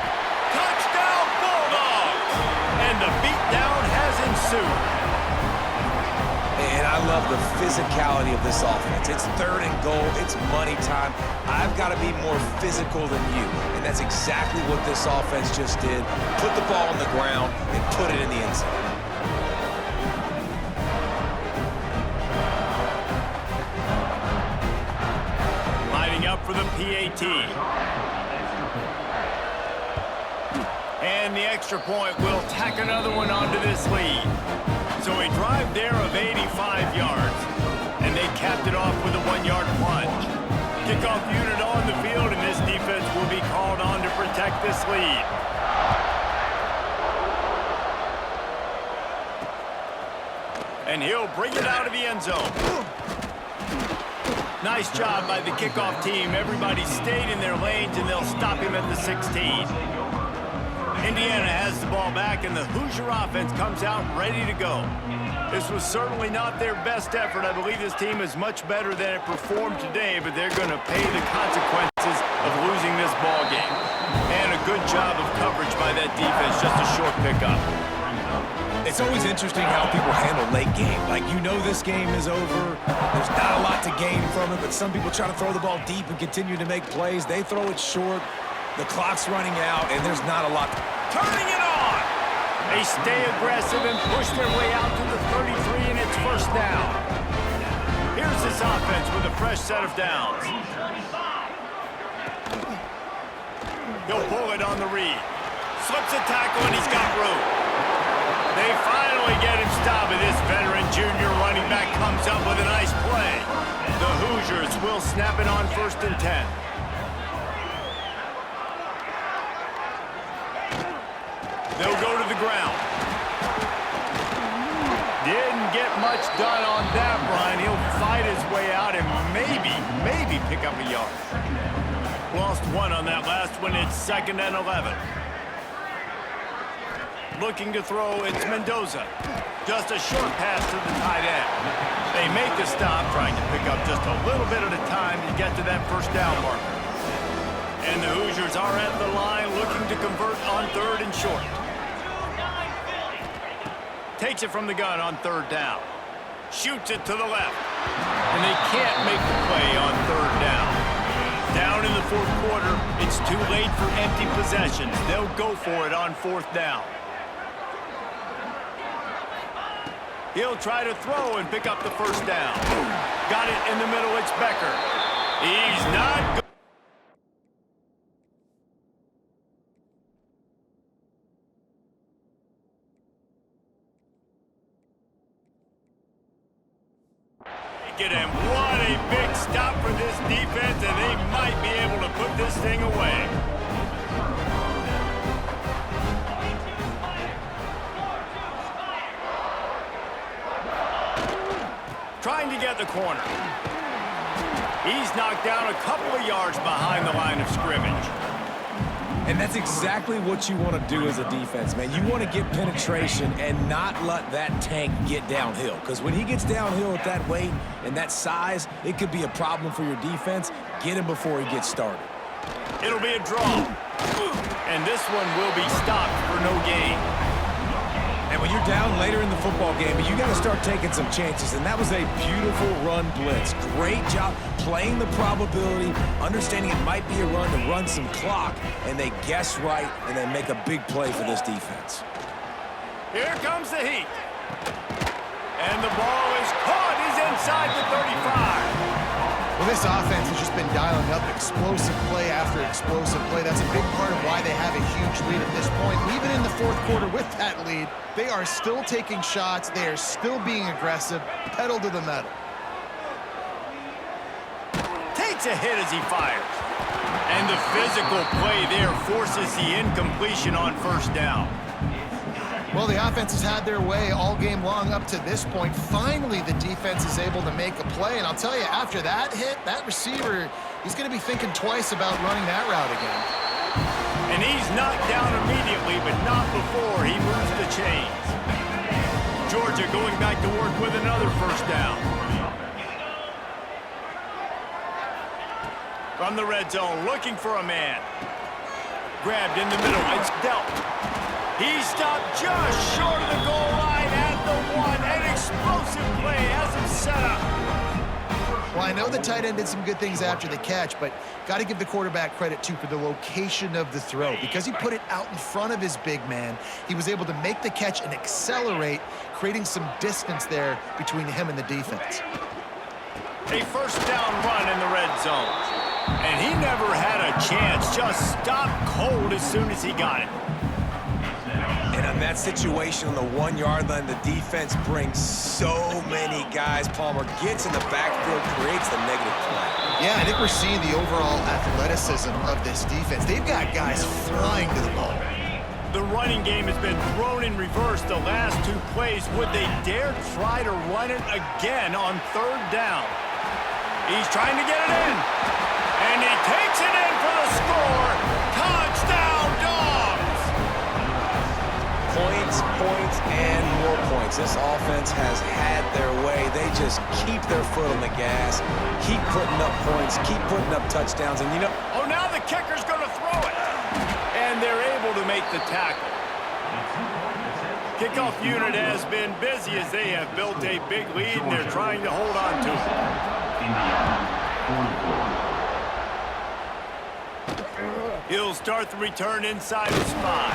Touchdown, Bulldogs! And the beatdown has ensued. And I love the physicality of this offense. It's third and goal. It's money time. I've got to be more physical than you. And that's exactly what this offense just did. Put the ball on the ground and put it in the end zone. Lining up for the PAT. And the extra point will tack another one onto this lead. So a drive there of 85 yards. And they capped it off with a 1-yard plunge. Kickoff unit on the field, and this defense will be called on to protect this lead. And he'll bring it out of the end zone. Nice job by the kickoff team. Everybody stayed in their lanes, and they'll stop him at the 16. Indiana has the ball back, and the Hoosier offense comes out ready to go. This was certainly not their best effort. I believe this team is much better than it performed today, but they're going to pay the consequences of losing this ball game. And a good job of coverage by that defense, just a short pickup. It's always interesting how people handle late game. Like, you know this game is over. There's not a lot to gain from it, but some people try to throw the ball deep and continue to make plays. They throw it short. The clock's running out, and there's not a lot. Turning it on! They stay aggressive and push their way out to the 33, and it's first down. Here's this offense with a fresh set of downs. He'll pull it on the read. Slips a tackle, and he's got room. They finally get him stopped, and this veteran junior running back comes up with a nice play. The Hoosiers will snap it on 1st and 10. They'll go to the ground. Didn't get much done on that run. He'll fight his way out and maybe pick up a yard. Lost one on that last one. It's 2nd and 11. Looking to throw, it's Mendoza. Just a short pass to the tight end. They make the stop, trying to pick up just a little bit at a time to get to that first down marker. And the Hoosiers are at the line looking to convert on 3rd and short. Takes it from the gun on 3rd down. Shoots it to the left. And they can't make the play on 3rd down. Down in the 4th quarter, it's too late for empty possessions. They'll go for it on 4th down. He'll try to throw and pick up the first down. Got it in the middle. It's Becker. He's not good. And what a big stop for this defense, and they might be able to put this thing away. Trying to get the corner. He's knocked down a couple of yards behind the line of scrimmage. And that's exactly what you want to do as a defense, man. You want to get penetration and not let that tank get downhill. Because when he gets downhill at that weight and that size, it could be a problem for your defense. Get him before he gets started. It'll be a draw. And this one will be stopped for no gain. And when you're down later in the football game, you got to start taking some chances. And that was a beautiful run blitz. Great job playing the probability, understanding it might be a run to run some clock, and they guess right, and they make a big play for this defense. Here comes the heat. And the ball is caught. He's inside the 35. Well, this offense has just been dialing up explosive play after explosive play. That's a big part of why they have a huge lead at this point. Even in the fourth quarter with that lead, they are still taking shots. They are still being aggressive, pedal to the metal. Takes a hit as he fires. And the physical play there forces the incompletion on first down. Well, the offense has had their way all game long up to this point. Finally, the defense is able to make a play. And I'll tell you, after that hit, that receiver, he's going to be thinking twice about running that route again. And he's knocked down immediately, but not before he moves the chains. Georgia going back to work with another first down. From the red zone, looking for a man. Grabbed in the middle. It's dealt. He stopped just short of the goal line at the one. An explosive play has him set up. Well, I know the tight end did some good things after the catch, but got to give the quarterback credit, too, for the location of the throw. Because he put it out in front of his big man, he was able to make the catch and accelerate, creating some distance there between him and the defense. A first down run in the red zone. And he never had a chance, just stopped cold as soon as he got it. And on that situation on the 1 yard line, the defense brings so many guys. Palmer gets in the backfield, creates the negative play. Yeah, I think we're seeing the overall athleticism of this defense. They've got guys flying to the ball. The running game has been thrown in reverse the last two plays. Would they dare try to run it again on third down? He's trying to get it in. And he takes it in for the score. Touchdown, Dogs! Points, points, and more points. This offense has had their way. They just keep their foot on the gas, keep putting up points, keep putting up touchdowns. And you know, oh, now the kicker's going to throw it. And they're able to make the tackle. Kickoff unit has been busy as they have built a big lead, and they're trying to hold on to it. He'll start the return inside his 5.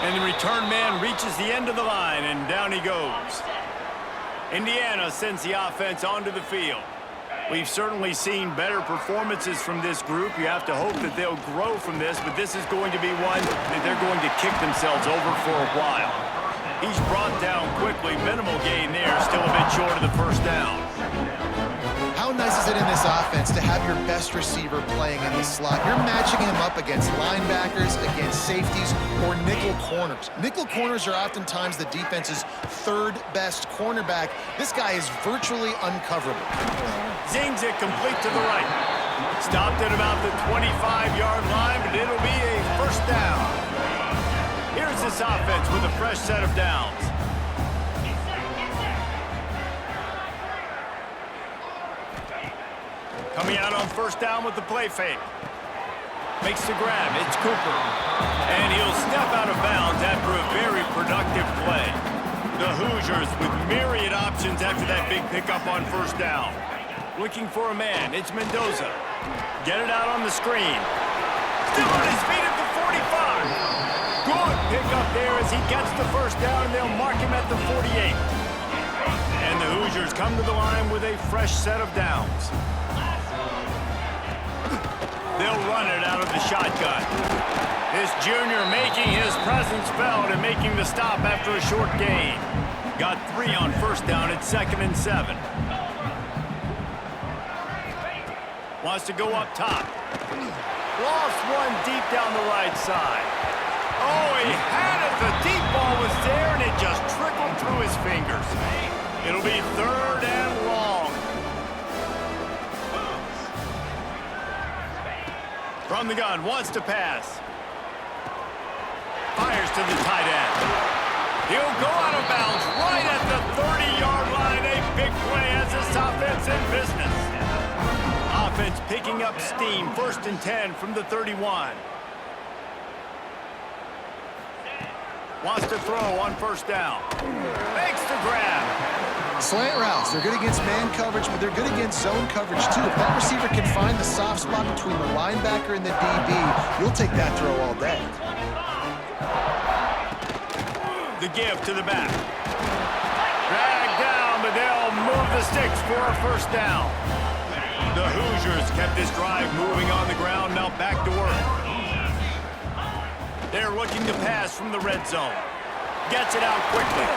And the return man reaches the end of the line, and down he goes. Indiana sends the offense onto the field. We've certainly seen better performances from this group. You have to hope that they'll grow from this, but this is going to be one that they're going to kick themselves over for a while. He's brought down quickly. Minimal gain there, still a bit short of the first down. How nice is it in this offense to have your best receiver playing in the slot? You're matching him up against linebackers, against safeties, or nickel corners. Nickel corners are oftentimes the defense's third best cornerback. This guy is virtually uncoverable. Zings it complete to the right. Stopped at about the 25-yard line, but it'll be a first down. Here's this offense with a fresh set of downs. Coming out on first down with the play fake. Makes the grab. It's Cooper. And he'll step out of bounds after a very productive play. The Hoosiers with myriad options after that big pickup on first down. Looking for a man. It's Mendoza. Get it out on the screen. Still on his feet at the 45. Good pickup there as he gets the first down, and they'll mark him at the 48. return to the line with a fresh set of downs. They'll run it out of the shotgun. This junior making his presence felt and making the stop after a short gain. Got 3 on first down at 2nd and 7. Wants to go up top. Lost one deep down the right side. Oh, he had it. The deep ball was there, and it just trickled through his fingers. It'll be 3rd and long. From the gun, wants to pass. Fires to the tight end. He'll go out of bounds right at the 30-yard line. A big play has this offense in business. Offense picking up steam. 1st and 10 from the 31. Wants to throw on first down. Makes the grab. Slant routes, they're good against man coverage, but they're good against zone coverage too. If that receiver can find the soft spot between the linebacker and the DB, you'll take that throw all day. The give to the back. Dragged down, but they'll move the sticks for a first down. The Hoosiers kept this drive moving on the ground, now back to work. They're looking to pass from the red zone. Gets it out quickly.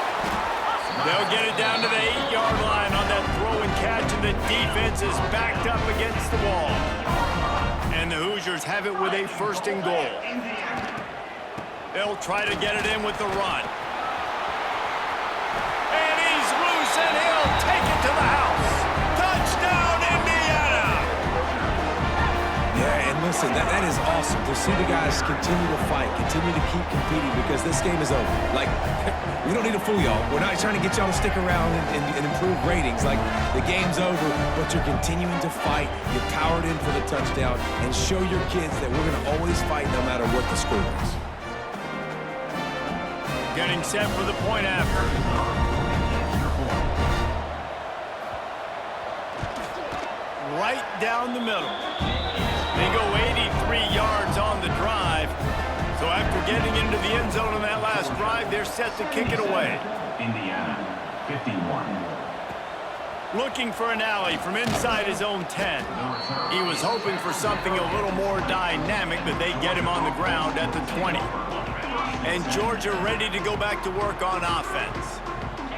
They'll get it down to the 8-yard line on that throw and catch, and the defense is backed up against the wall. And the Hoosiers have it with a 1st and goal. They'll try to get it in with the run. And he's loose, and he'll take it to the house. Touchdown, Indiana! Yeah, and listen, that is awesome to see the guys continue to fight, continue to keep competing, because this game is over. Like, we don't need to fool y'all. We're not trying to get y'all to stick around and improve ratings. Like, the game's over, but you're continuing to fight. You powered in for the touchdown, and show your kids that we're going to always fight no matter what the score is. Getting set for the point after. Right down the middle. They go 83 yards on the drive. So after getting into the end zone on that last drive, they're set to kick it away. Indiana, 51. Looking for an alley from inside his own 10. He was hoping for something a little more dynamic, but they get him on the ground at the 20. And Georgia ready to go back to work on offense.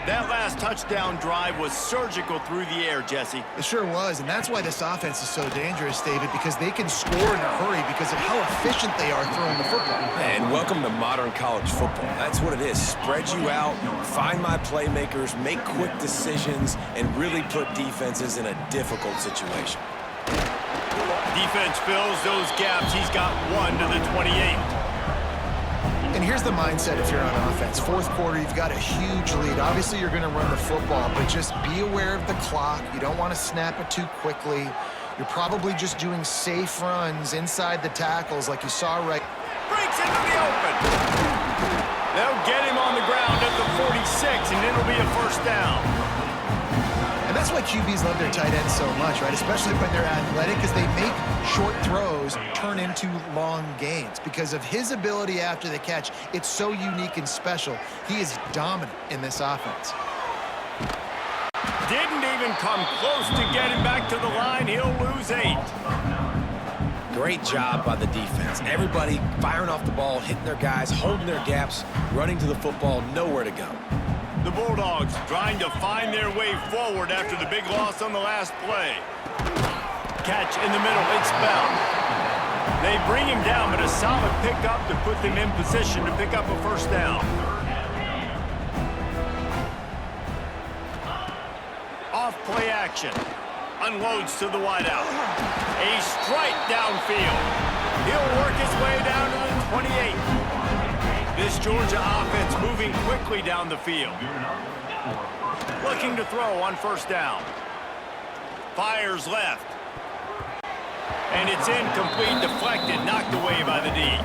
That last touchdown drive was surgical through the air, Jesse. It sure was, and that's why this offense is so dangerous, David, because they can score in a hurry because of how efficient they are throwing the football. And welcome to modern college football. That's what it is. Spread you out, find my playmakers, make quick decisions, and really put defenses in a difficult situation. Defense fills those gaps. He's got 1 to the 28. And here's the mindset if you're on offense. 4th quarter, you've got a huge lead. Obviously, you're going to run the football, but just be aware of the clock. You don't want to snap it too quickly. You're probably just doing safe runs inside the tackles like you saw right. Breaks into the open. They'll get him on the ground at the 46, and it'll be a first down. And that's why QBs love their tight ends so much, right? Especially when they're athletic, because they make short throws turn into long gains. Because of his ability after the catch, it's so unique and special. He is dominant in this offense. Didn't even come close to getting back to the line. He'll lose 8. Great job by the defense. Everybody firing off the ball, hitting their guys, holding their gaps, running to the football, nowhere to go. The Bulldogs trying to find their way forward after the big loss on the last play. Catch in the middle, it's Bell. They bring him down, but a solid pickup to put them in position to pick up a first down. Off play action. Unloads to the wideout. A strike downfield. He'll work his way down to the 28. This Georgia offense moving quickly down the field. Looking to throw on first down. Fires left. And it's incomplete, deflected, knocked away by the D.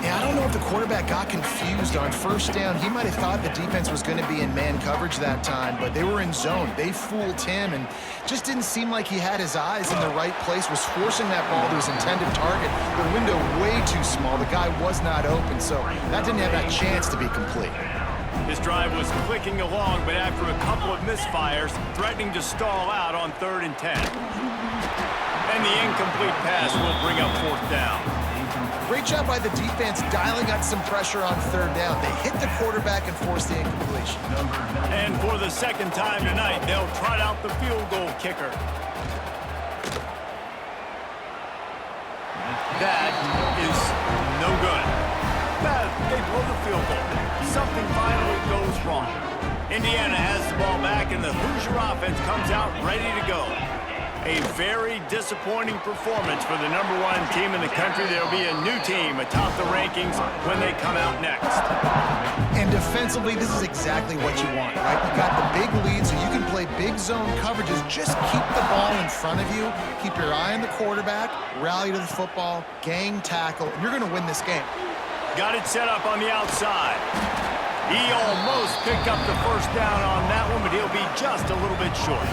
Yeah, I don't know if the quarterback got confused on first down. He might have thought the defense was going to be in man coverage that time, but they were in zone. They fooled him, and just didn't seem like he had his eyes in the right place, was forcing that ball to his intended target. The window way too small. The guy was not open, so that didn't have that chance to be complete. This drive was clicking along, but after a couple of misfires, threatening to stall out on 3rd and 10. And the incomplete pass will bring up 4th down. Great job by the defense dialing up some pressure on 3rd down. They hit the quarterback and forced the incompletion. And for the 2nd time tonight, they'll trot out the field goal kicker. That is no good. They blow the field goal. Something finally goes wrong. Indiana has the ball back, and the Hoosier offense comes out ready to go. A very disappointing performance for the #1 team in the country. There'll be a new team atop the rankings when they come out next. And defensively, this is exactly what you want, right? You got the big lead, so you can play big zone coverages. Just keep the ball in front of you. Keep your eye on the quarterback. Rally to the football. Gang tackle. And you're going to win this game. Got it set up on the outside. He almost picked up the 1st down on that one, but he'll be just a little bit short.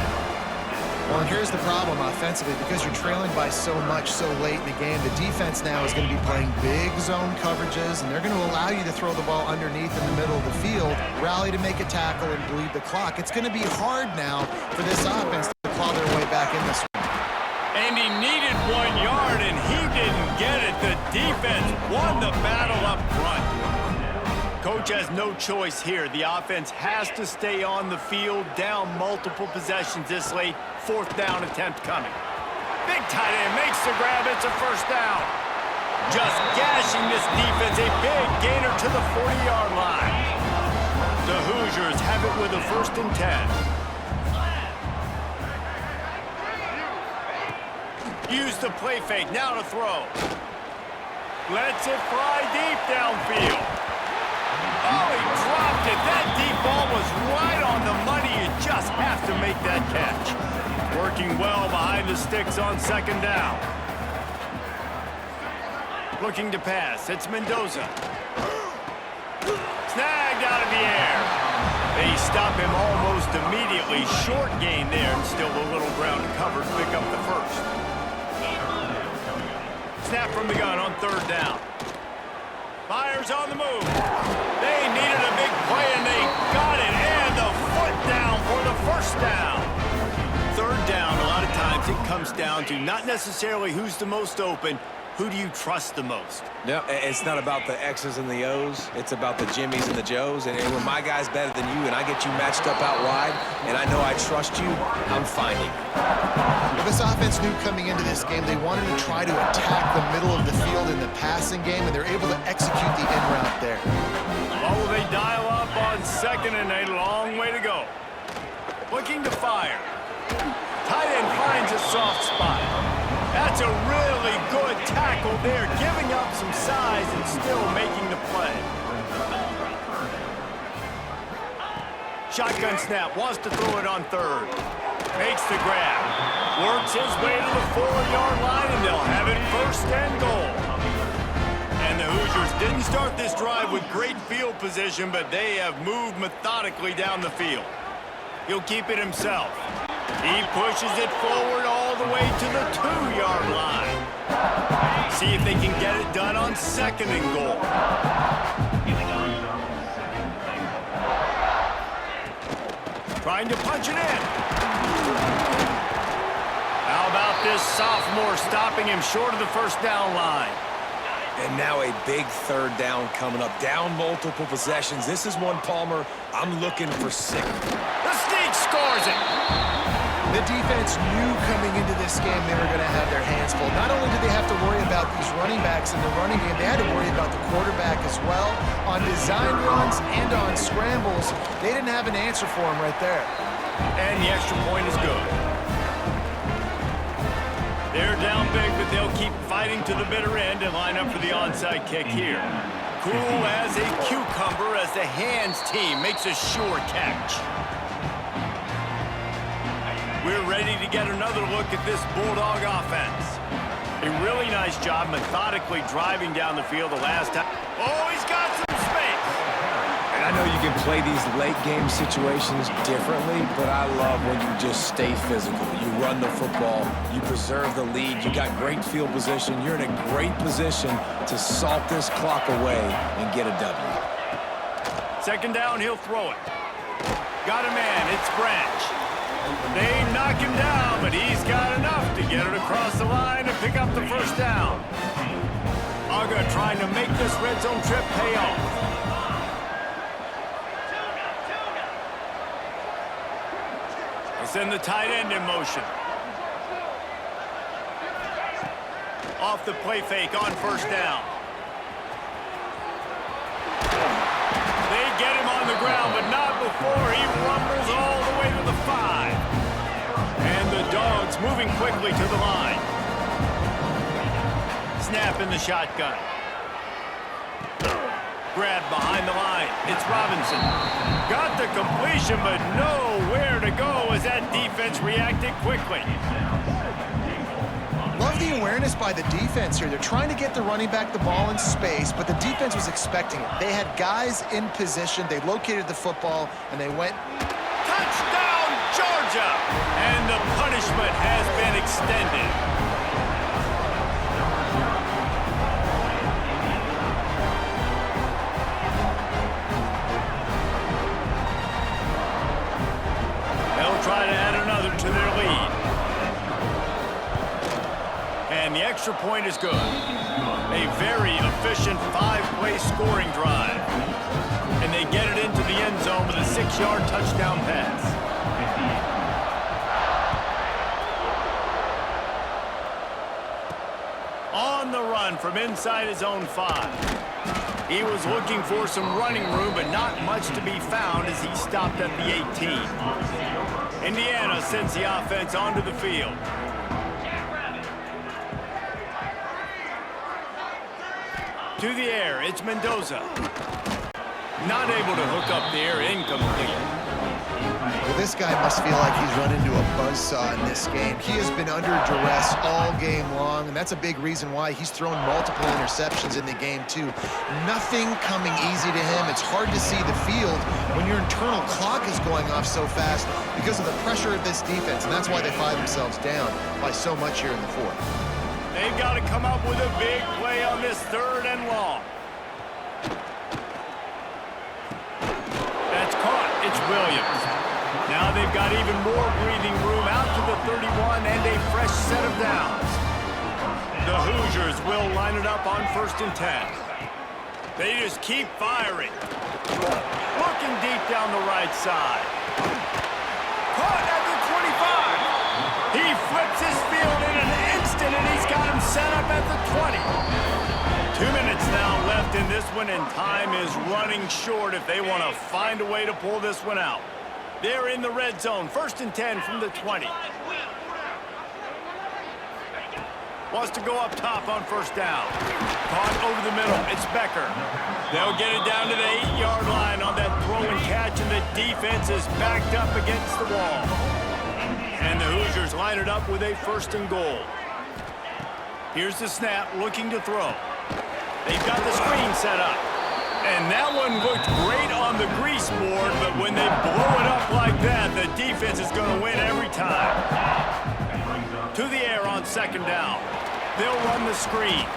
Well, and here's the problem offensively. Because you're trailing by so much so late in the game, the defense now is going to be playing big zone coverages, and they're going to allow you to throw the ball underneath in the middle of the field, rally to make a tackle, and bleed the clock. It's going to be hard now for this offense to claw their way back in this one. And he needed 1 yard, and he didn't get it. The defense won the battle up front. Coach has no choice here. The offense has to stay on the field, down multiple possessions this late. 4th down attempt coming. Big tight end makes the grab. It's a 1st down. Just gashing this defense. A big gainer to the 40-yard line. The Hoosiers have it with a 1st and 10. Use the play fake. Now to throw. Lets it fly deep downfield. Oh, he dropped it. That deep ball was right on the money. You just have to make that catch. Working well behind the sticks on 2nd down. Looking to pass. It's Mendoza. Snagged out of the air. They stop him almost immediately. Short gain there, and still a little ground to cover to pick up the 1st. Snap from the gun on 3rd down. Fires on the move. They needed a big play, and they got it. And the foot down for the 1st down. 3rd down, a lot of times it comes down to not necessarily who's the most open, who do you trust the most? No, it's not about the X's and the O's. It's about the Jimmies and the Joes. And when my guy's better than you and I get you matched up out wide and I know I trust you, I'm finding. Well, this offense knew coming into this game they wanted to try to attack the middle of the field in the passing game, and they're able to execute the in route there. Oh, they dial up on 2nd and a long way to go. Looking to fire. Tight end finds a soft spot. That's a really good tackle there, giving up some size and still making the play. Shotgun snap, wants to throw it on 3rd. Makes the grab. Works his way to the 4-yard line, and they'll have it 1st and goal. And the Hoosiers didn't start this drive with great field position, but they have moved methodically down the field. He'll keep it himself. He pushes it forward all the way to the 2-yard line. See if they can get it done on 2nd and goal. Trying to punch it in. How about this sophomore stopping him short of the 1st down line? And now a big 3rd down coming up. Down multiple possessions. This is one, Palmer, I'm looking for 6. The sneak scores it. The defense knew coming into this game they were going to have their hands full. Not only did they have to worry about these running backs in the running game, they had to worry about the quarterback as well. On design runs and on scrambles, they didn't have an answer for him right there. And the extra point is good. They're down big, but they'll keep fighting to the bitter end and line up for the onside kick here. Cool as a cucumber as the hands team makes a sure catch. We're ready to get another look at this Bulldog offense. A really nice job methodically driving down the field the last time. Oh, he's got some space. And I know you can play these late game situations differently, but I love when you just stay physical. You run the football, you preserve the lead, you got great field position, you're in a great position to salt this clock away and get a W. Second down, he'll throw it. Got a man, it's Branch. They knock him down, but he's got enough to get it across the line and pick up the first down. Uga trying to make this red zone trip pay off. They send the tight end in motion. Off the play fake on first down. They get him on the ground, but not before he rumbles all the way to the 5. And the Dogs moving quickly to the line. Snap in the shotgun. Grab behind the line. It's Robinson. Got the completion, but nowhere to go as that defense reacted quickly. Love the awareness by the defense here. They're trying to get the running back the ball in space, but the defense was expecting it. They had guys in position. They located the football, and they went. Touchdown, Georgia! And the punishment has been extended. They'll try to add another to their lead. And the extra point is good. A very efficient 5-play scoring drive. And they get it into the end zone with a 6-yard touchdown pass. On the run from inside his own 5. He was looking for some running room, but not much to be found as he stopped at the 18. Indiana sends the offense onto the field. To the air, it's Mendoza. Not able to hook up the air, incomplete. Well, this guy must feel like he's run into a buzzsaw in this game. He has been under duress all game long, and that's a big reason why he's thrown multiple interceptions in the game, too. Nothing coming easy to him. It's hard to see the field when your internal clock is going off so fast because of the pressure of this defense, and that's why they find themselves down by so much here in the 4th. They've got to come up with a big play on this 3rd and long. That's caught. It's Williams. Now they've got even more breathing room out to the 31 and a fresh set of downs. The Hoosiers will line it up on 1st and 10. They just keep firing. Looking deep down the right side. Caught at the 25. He flips his field in an instant, and he's got him set up at the 20. 2 minutes now left in this one, and time is running short if they want to find a way to pull this one out. They're in the red zone, 1st and 10 from the 20. Wants to go up top on 1st down. Caught over the middle, it's Becker. They'll get it down to the 8-yard line on that throw and catch, and the defense is backed up against the wall. And the Hoosiers line it up with a 1st and goal. Here's the snap, looking to throw. They've got the screen set up. And that one looked great on the grease board, but when they blow it up like that, the defense is going to win every time. To the air on 2nd down. They'll run the screen.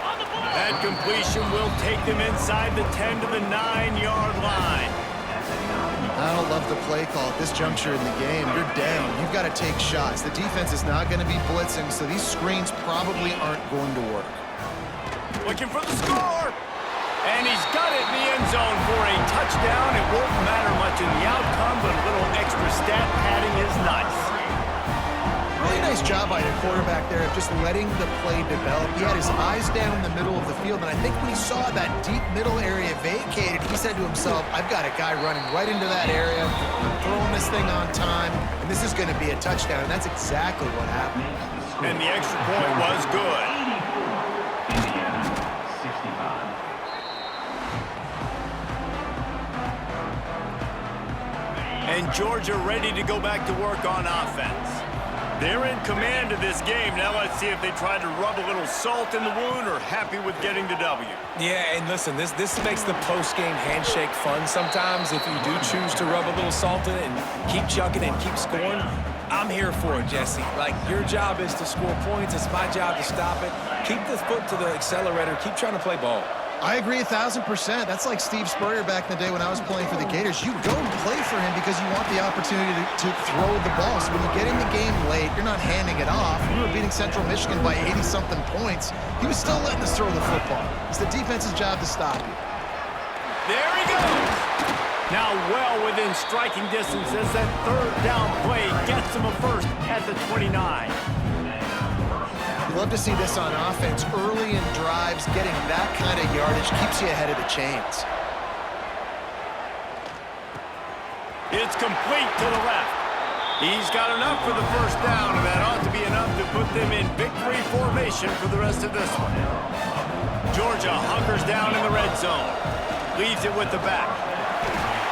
That completion will take them inside the 10 to the 9-yard line. I don't love the play call at this juncture in the game. You're down. You've got to take shots. The defense is not going to be blitzing, so these screens probably aren't going to work. Looking for the score. And he's got it in the end zone for a touchdown. It won't matter much in the outcome, but a little extra stat padding is nice. Really nice job by the quarterback there of just letting the play develop. He had his eyes down in the middle of the field, and I think when he saw that deep middle area vacated, he said to himself, I've got a guy running right into that area, throwing this thing on time, and this is going to be a touchdown, and that's exactly what happened. And the extra point was good. Indiana, 65. And Georgia ready to go back to work on offense. They're in command of this game. Now let's see if they try to rub a little salt in the wound or happy with getting the W. Yeah, and listen, this makes the post-game handshake fun sometimes. If you do choose to rub a little salt in it and keep chugging and keep scoring, I'm here for it, Jesse. Like, your job is to score points. It's my job to stop it. Keep the foot to the accelerator. Keep trying to play ball. I agree 1,000%. That's like Steve Spurrier back in the day when I was playing for the Gators. You go and play for him because you want the opportunity to throw the ball. So when you get in the game late, you're not handing it off. We were beating Central Michigan by 80-something points. He was still letting us throw the football. It's the defense's job to stop you. There he goes. Now well within striking distance as that third down play gets him a first at the 29. Love to see this on offense. Early in drives, getting that kind of yardage keeps you ahead of the chains. It's complete to the left. He's got enough for the first down, and that ought to be enough to put them in victory formation for the rest of this one. Georgia hunkers down in the red zone. Leaves it with the back.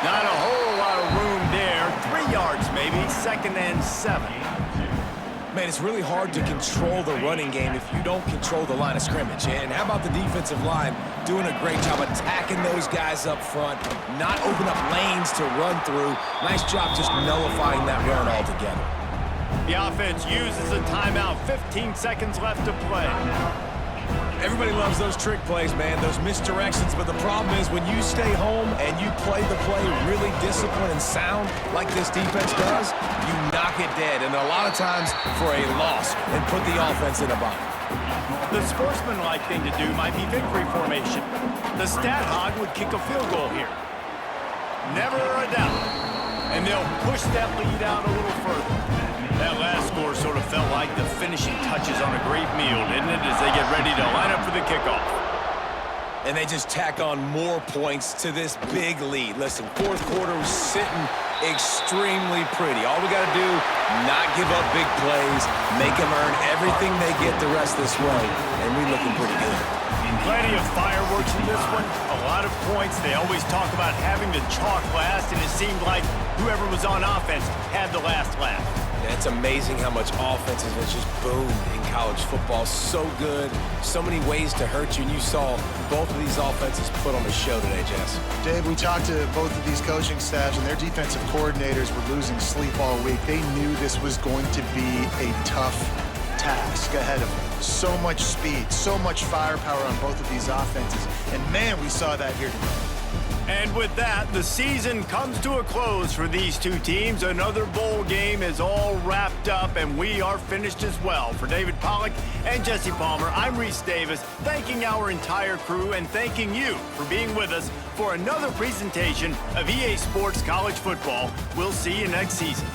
Not a whole lot of room there. 3 yards maybe, 2nd and 7. Man, it's really hard to control the running game if you don't control the line of scrimmage. And how about the defensive line doing a great job attacking those guys up front, not open up lanes to run through. Nice job just nullifying that run altogether. The offense uses a timeout. 15 seconds left to play. Everybody loves those trick plays, man, those misdirections, but the problem is when you stay home and you play the play really disciplined and sound like this defense does, you knock it dead, and a lot of times for a loss, and put the offense in a bind. The sportsmanlike thing to do might be victory formation. The stat hog would kick a field goal here. Never a doubt. And they'll push that lead out a little further. That last score sort of felt like the finishing touches on a great meal, didn't it, as they get ready to line up for the kickoff. And they just tack on more points to this big lead. Listen, fourth quarter was sitting extremely pretty. All we got to do, not give up big plays, make them earn everything they get the rest of this way, and we looking pretty good. Plenty of fireworks in this one, a lot of points. They always talk about having to chalk last, and it seemed like whoever was on offense had the last laugh. Yeah, it's amazing how much offense has just boomed in college football. So good, so many ways to hurt you, and you saw both of these offenses put on a show today, Jess. Dave, we talked to both of these coaching staffs, and their defensive coordinators were losing sleep all week. They knew this was going to be a tough task ahead of them. So much speed, so much firepower on both of these offenses, and man, we saw that here today. And with that, the season comes to a close for these two teams. Another bowl game is all wrapped up, and we are finished as well. For David Pollack and Jesse Palmer, I'm Reese Davis, thanking our entire crew and thanking you for being with us for another presentation of EA Sports College Football. We'll see you next season.